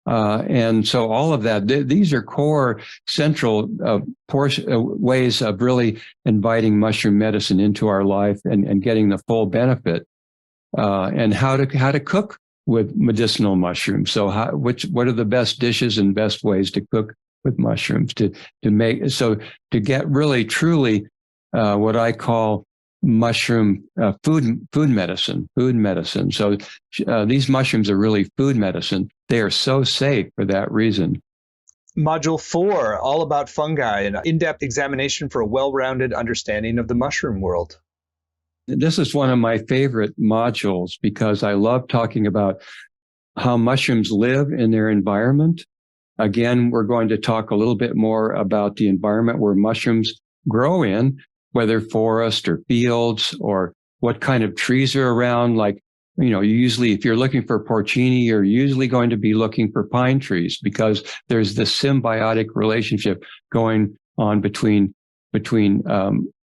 And so all of that, these are core central ways of really inviting mushroom medicine into our life and getting the full benefit. And how to cook with medicinal mushrooms. So what are the best dishes and best ways to cook with mushrooms to get really truly what I call mushroom food medicine. So these mushrooms are really food medicine. They are so safe for that reason. Module 4, all about fungi, an in-depth examination for a well-rounded understanding of the mushroom world. This is one of my favorite modules because I love talking about how mushrooms live in their environment. Again, we're going to talk a little bit more about the environment where mushrooms grow in, whether forest or fields, or what kind of trees are around. Like, usually if you're looking for porcini, you're usually going to be looking for pine trees because there's this symbiotic relationship going on between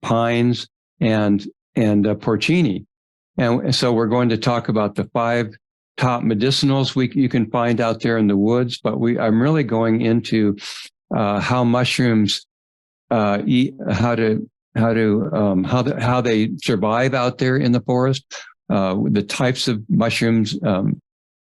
pines and porcini. And so we're going to talk about the 5 top medicinals you can find out there in the woods, but I'm really going into how mushrooms eat, how they survive out there in the forest, the types of mushrooms that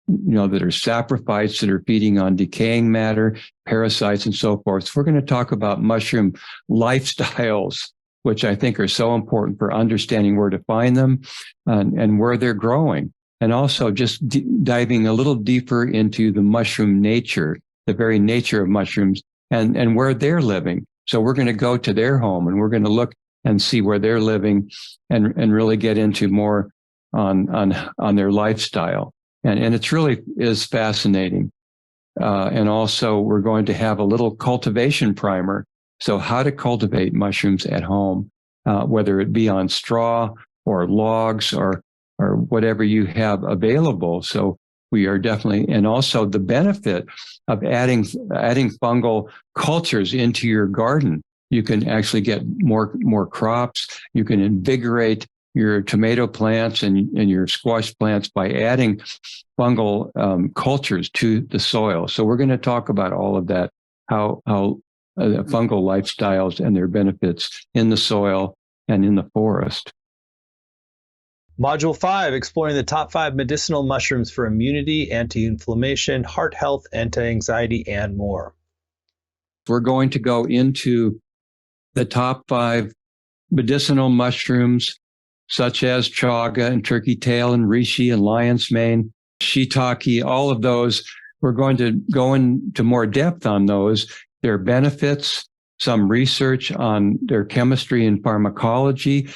are saprophytes that are feeding on decaying matter, parasites, and so forth. So we're going to talk about mushroom lifestyles, which I think are so important for understanding where to find them and where they're growing. And also just diving a little deeper into the mushroom nature, the very nature of mushrooms and where they're living. So we're going to go to their home and we're going to look and see where they're living and really get into more on their lifestyle. And it's really is fascinating. And also we're going to have a little cultivation primer. So how to cultivate mushrooms at home, whether it be on straw or logs or whatever you have available. So we are definitely, and also the benefit of adding fungal cultures into your garden. You can actually get more crops. You can invigorate your tomato plants and your squash plants by adding fungal cultures to the soil. So we're going to talk about all of that, how fungal lifestyles and their benefits in the soil and in the forest. Module 5, exploring the top 5 medicinal mushrooms for immunity, anti-inflammation, heart health, anti-anxiety, and more. We're going to go into the top 5 medicinal mushrooms, such as chaga and turkey tail and reishi and lion's mane, shiitake, all of those. We're going to go into more depth on those, their benefits, some research on their chemistry and pharmacology,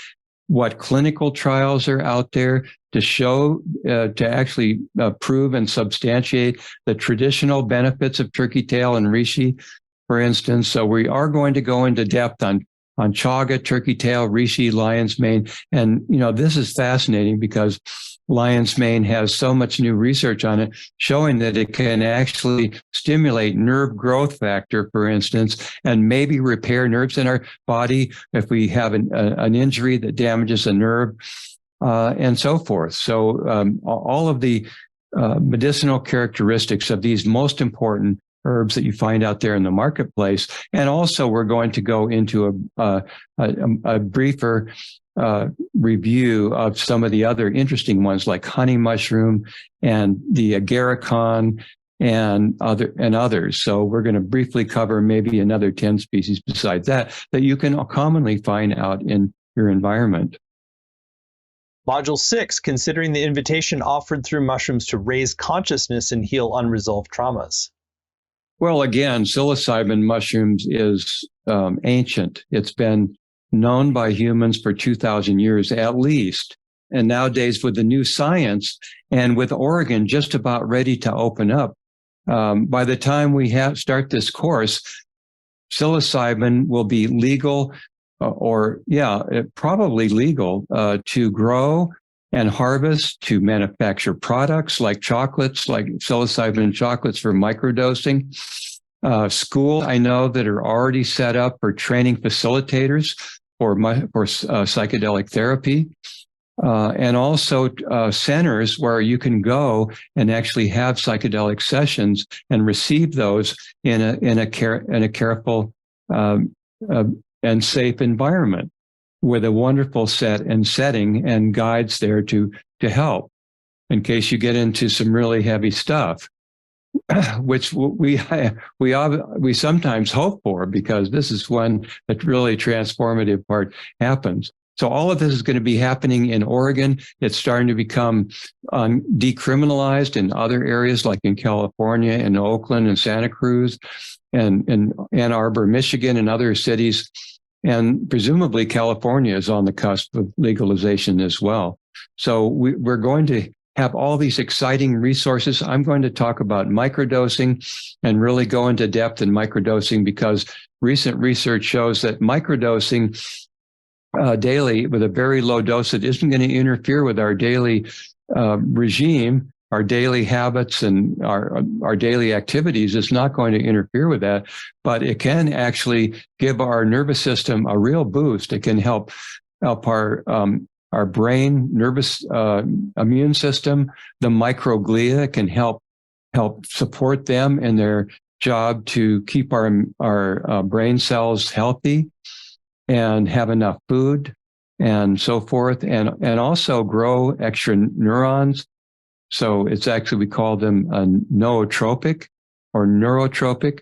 what clinical trials are out there to show, to actually prove and substantiate the traditional benefits of turkey tail and reishi, for instance. So we are going to go into depth on chaga, turkey tail, reishi, lion's mane. And, this is fascinating because lion's mane has so much new research on it, showing that it can actually stimulate nerve growth factor, for instance, and maybe repair nerves in our body if we have an injury that damages a nerve, and so forth. So all of the medicinal characteristics of these most important herbs that you find out there in the marketplace. And also we're going to go into a briefer review of some of the other interesting ones like honey mushroom and the agarikon and others. So we're going to briefly cover maybe another 10 species besides that you can commonly find out in your environment. Module 6, considering the invitation offered through mushrooms to raise consciousness and heal unresolved traumas. Well, again, psilocybin mushrooms is ancient. It's been known by humans for 2,000 years at least. And nowadays with the new science and with Oregon just about ready to open up, by the time we start this course, psilocybin will be legal probably legal to grow and harvest, to manufacture products like chocolates, like psilocybin chocolates for microdosing. School, I know that are already set up for training facilitators for psychedelic therapy. And also centers where you can go and actually have psychedelic sessions and receive those in a careful and safe environment with a wonderful set and setting and guides there to help in case you get into some really heavy stuff, which we sometimes hope for, because this is when the really transformative part happens. So all of this is going to be happening in Oregon. It's starting to become decriminalized in other areas like in California and Oakland and Santa Cruz and Ann Arbor, Michigan, and other cities. And presumably California is on the cusp of legalization as well. So we're going to have all these exciting resources. I'm going to talk about microdosing and really go into depth in microdosing, because recent research shows that microdosing daily with a very low dose that isn't going to interfere with our daily regime, our daily habits, and our daily activities. Is not going to interfere with that, but it can actually give our nervous system a real boost. It can help our brain, nervous, immune system, the microglia can help support them in their job to keep our brain cells healthy and have enough food and so forth, and also grow extra neurons. So it's actually, we call them nootropic or neurotropic.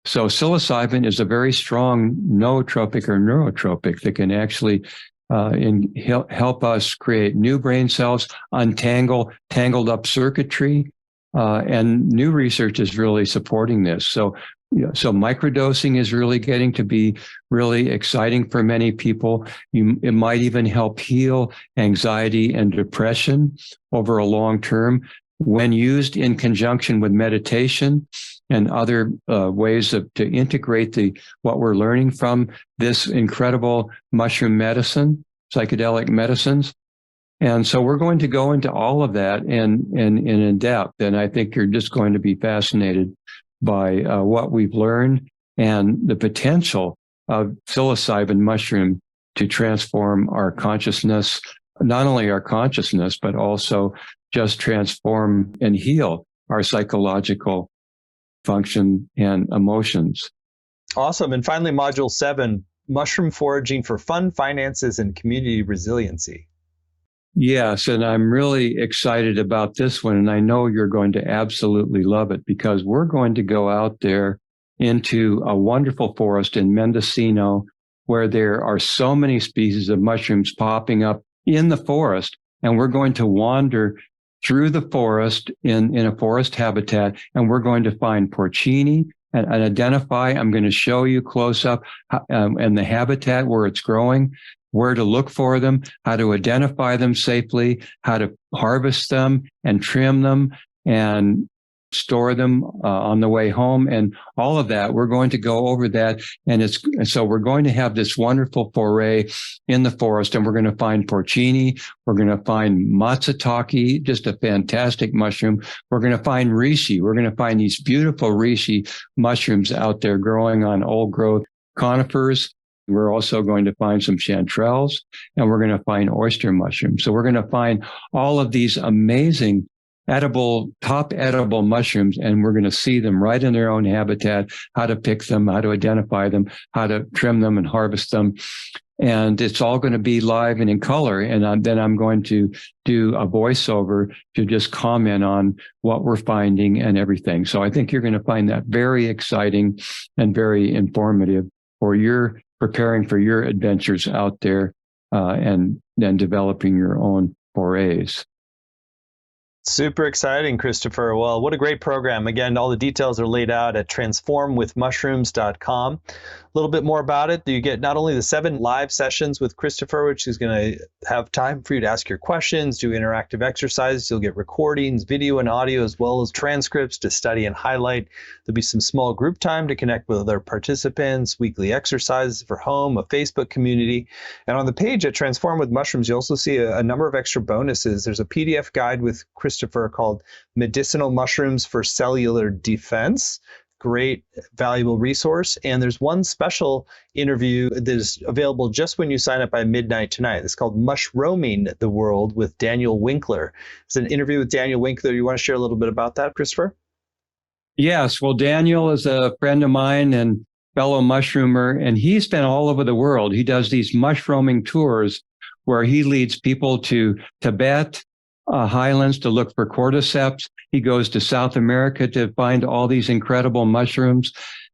So psilocybin is a very strong nootropic or neurotropic that can actually help us create new brain cells, untangle tangled up circuitry, and new research is really supporting this. So microdosing is really getting to be really exciting for many people. It might even help heal anxiety and depression over a long term when used in conjunction with meditation and other ways to integrate what we're learning from this incredible mushroom medicine, psychedelic medicines. And so we're going to go into all of that in depth. And I think you're just going to be fascinated by what we've learned and the potential of psilocybin mushroom to transform our consciousness, not only our consciousness, but also just transform and heal our psychological function and emotions. Awesome. And finally, Module 7, mushroom foraging for fun, finances, and community resiliency. Yes, and I'm really excited about this one, and I know you're going to absolutely love it, because we're going to go out there into a wonderful forest in Mendocino where there are so many species of mushrooms popping up in the forest. And we're going to wander through the forest in a forest habitat, and we're going to find porcini and identify. I'm going to show you close up and the habitat where it's growing, where to look for them, how to identify them safely, how to harvest them and trim them and store them on the way home, and all of that. We're going to go over that. And so we're going to have this wonderful foray in the forest, and we're going to find porcini. We're going to find matsutake, just a fantastic mushroom. We're going to find reishi. We're going to find these beautiful reishi mushrooms out there growing on old growth conifers. We're also going to find some chanterelles, and we're going to find oyster mushrooms. So we're going to find all of these amazing top edible mushrooms, and we're going to see them right in their own habitat, how to pick them, how to identify them, how to trim them and harvest them. And it's all going to be live and in color. And then I'm going to do a voiceover to just comment on what we're finding and everything. So I think you're going to find that very exciting and very informative for your preparing for your adventures out there and then developing your own forays. Super exciting, Christopher. Well, what a great program. Again, all the details are laid out at transformwithmushrooms.com. A little bit more about it. You get not only the 7 live sessions with Christopher, which is going to have time for you to ask your questions, do interactive exercises. You'll get recordings, video and audio, as well as transcripts to study and highlight. There'll be some small group time to connect with other participants, weekly exercises for home, a Facebook community. And on the page at Transform with Mushrooms, you also see a number of extra bonuses. There's a PDF guide with Christopher called Medicinal Mushrooms for Cellular Defense. Great, valuable resource. And there's one special interview that is available just when you sign up by midnight tonight. It's called Mushrooming the World with Daniel Winkler. It's an interview with Daniel Winkler. You want to share a little bit about that, Christopher? Yes. Well, Daniel is a friend of mine and fellow mushroomer, and he's been all over the world. He does these mushrooming tours where he leads people to Tibet, highlands to look for cordyceps. He goes to South America to find all these incredible mushrooms.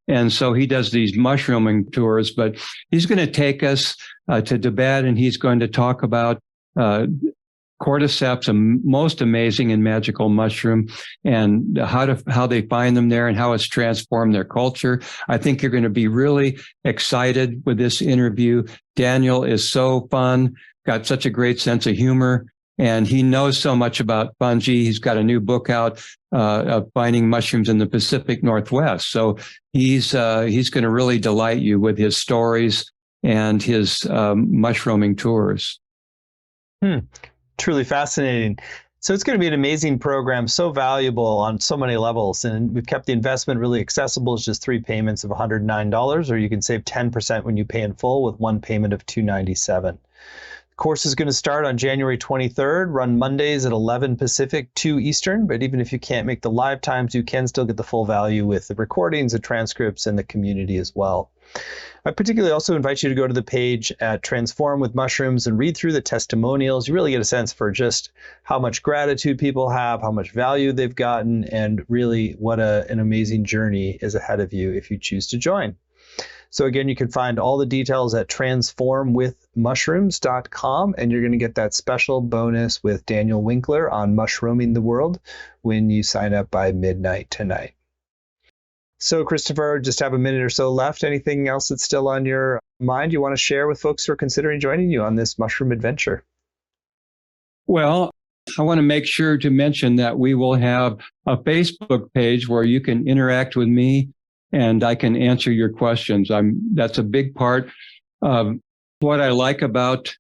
And so he does these mushrooming tours, but he's going to take us to Tibet, and he's going to talk about cordyceps, a most amazing and magical mushroom, and how they find them there and how it's transformed their culture. I think you're going to be really excited with this interview. Daniel is so fun, got such a great sense of humor, and he knows so much about fungi. He's got a new book out of finding mushrooms in the Pacific Northwest. So he's going to really delight you with his stories and his mushrooming tours. Truly fascinating. So it's going to be an amazing program, so valuable on so many levels. And we've kept the investment really accessible. It's just 3 payments of $109, or you can save 10% when you pay in full with 1 payment of $297. Course is going to start on January 23rd, run Mondays at 11 Pacific, 2 Eastern. But even if you can't make the live times, you can still get the full value with the recordings, the transcripts, and the community as well. I particularly also invite you to go to the page at Transform with Mushrooms and read through the testimonials. You really get a sense for just how much gratitude people have, how much value they've gotten, and really what an amazing journey is ahead of you if you choose to join. So again, you can find all the details at transformwithmushrooms.com, and you're going to get that special bonus with Daniel Winkler on mushrooming the world when you sign up by midnight tonight. So Christopher, just have a minute or so left. Anything else that's still on your mind you want to share with folks who are considering joining you on this mushroom adventure? Well, I want to make sure to mention that we will have a Facebook page where you can interact with me and I can answer your questions. That's a big part of what I like about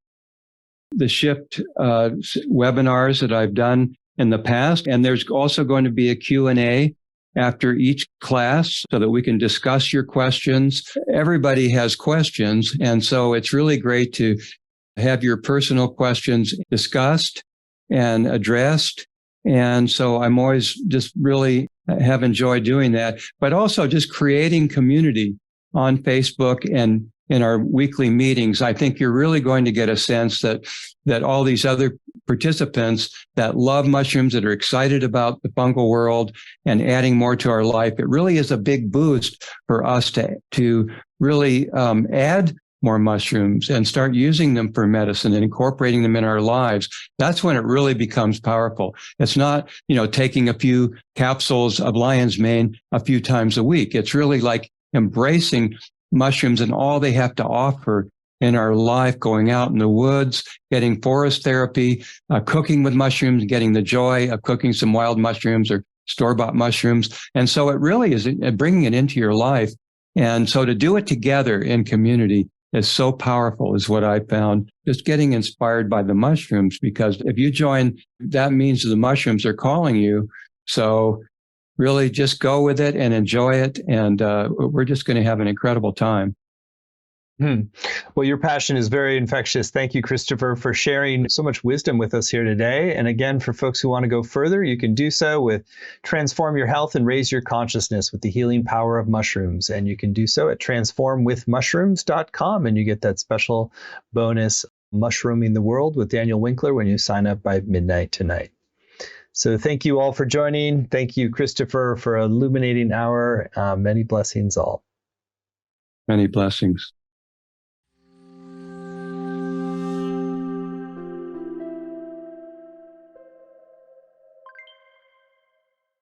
the Shift webinars that I've done in the past. And there's also going to be a Q&A after each class so that we can discuss your questions. Everybody has questions. And so it's really great to have your personal questions discussed and addressed. And so I'm always just really have enjoyed doing that, but also just creating community on Facebook and in our weekly meetings, I think you're really going to get a sense that all these other participants that love mushrooms, that are excited about the fungal world and adding more to our life, it really is a big boost for us to really add more mushrooms and start using them for medicine and incorporating them in our lives. That's when it really becomes powerful. It's not, taking a few capsules of lion's mane a few times a week. It's really like embracing mushrooms and all they have to offer in our life, going out in the woods, getting forest therapy, cooking with mushrooms, getting the joy of cooking some wild mushrooms or store-bought mushrooms. And so it really is bringing it into your life. And so to do it together in community is so powerful, is what I found. Just getting inspired by the mushrooms, because if you join, that means the mushrooms are calling you. So really just go with it and enjoy it. And we're just going to have an incredible time. Well, your passion is very infectious. Thank you, Christopher, for sharing so much wisdom with us here today. And again, for folks who want to go further, you can do so with Transform Your Health and Raise Your Consciousness with the Healing Power of Mushrooms. And you can do so at transformwithmushrooms.com. And you get that special bonus, Mushrooming the World with Daniel Winkler, when you sign up by midnight tonight. So thank you all for joining. Thank you, Christopher, for illuminating our many blessings all. Many blessings.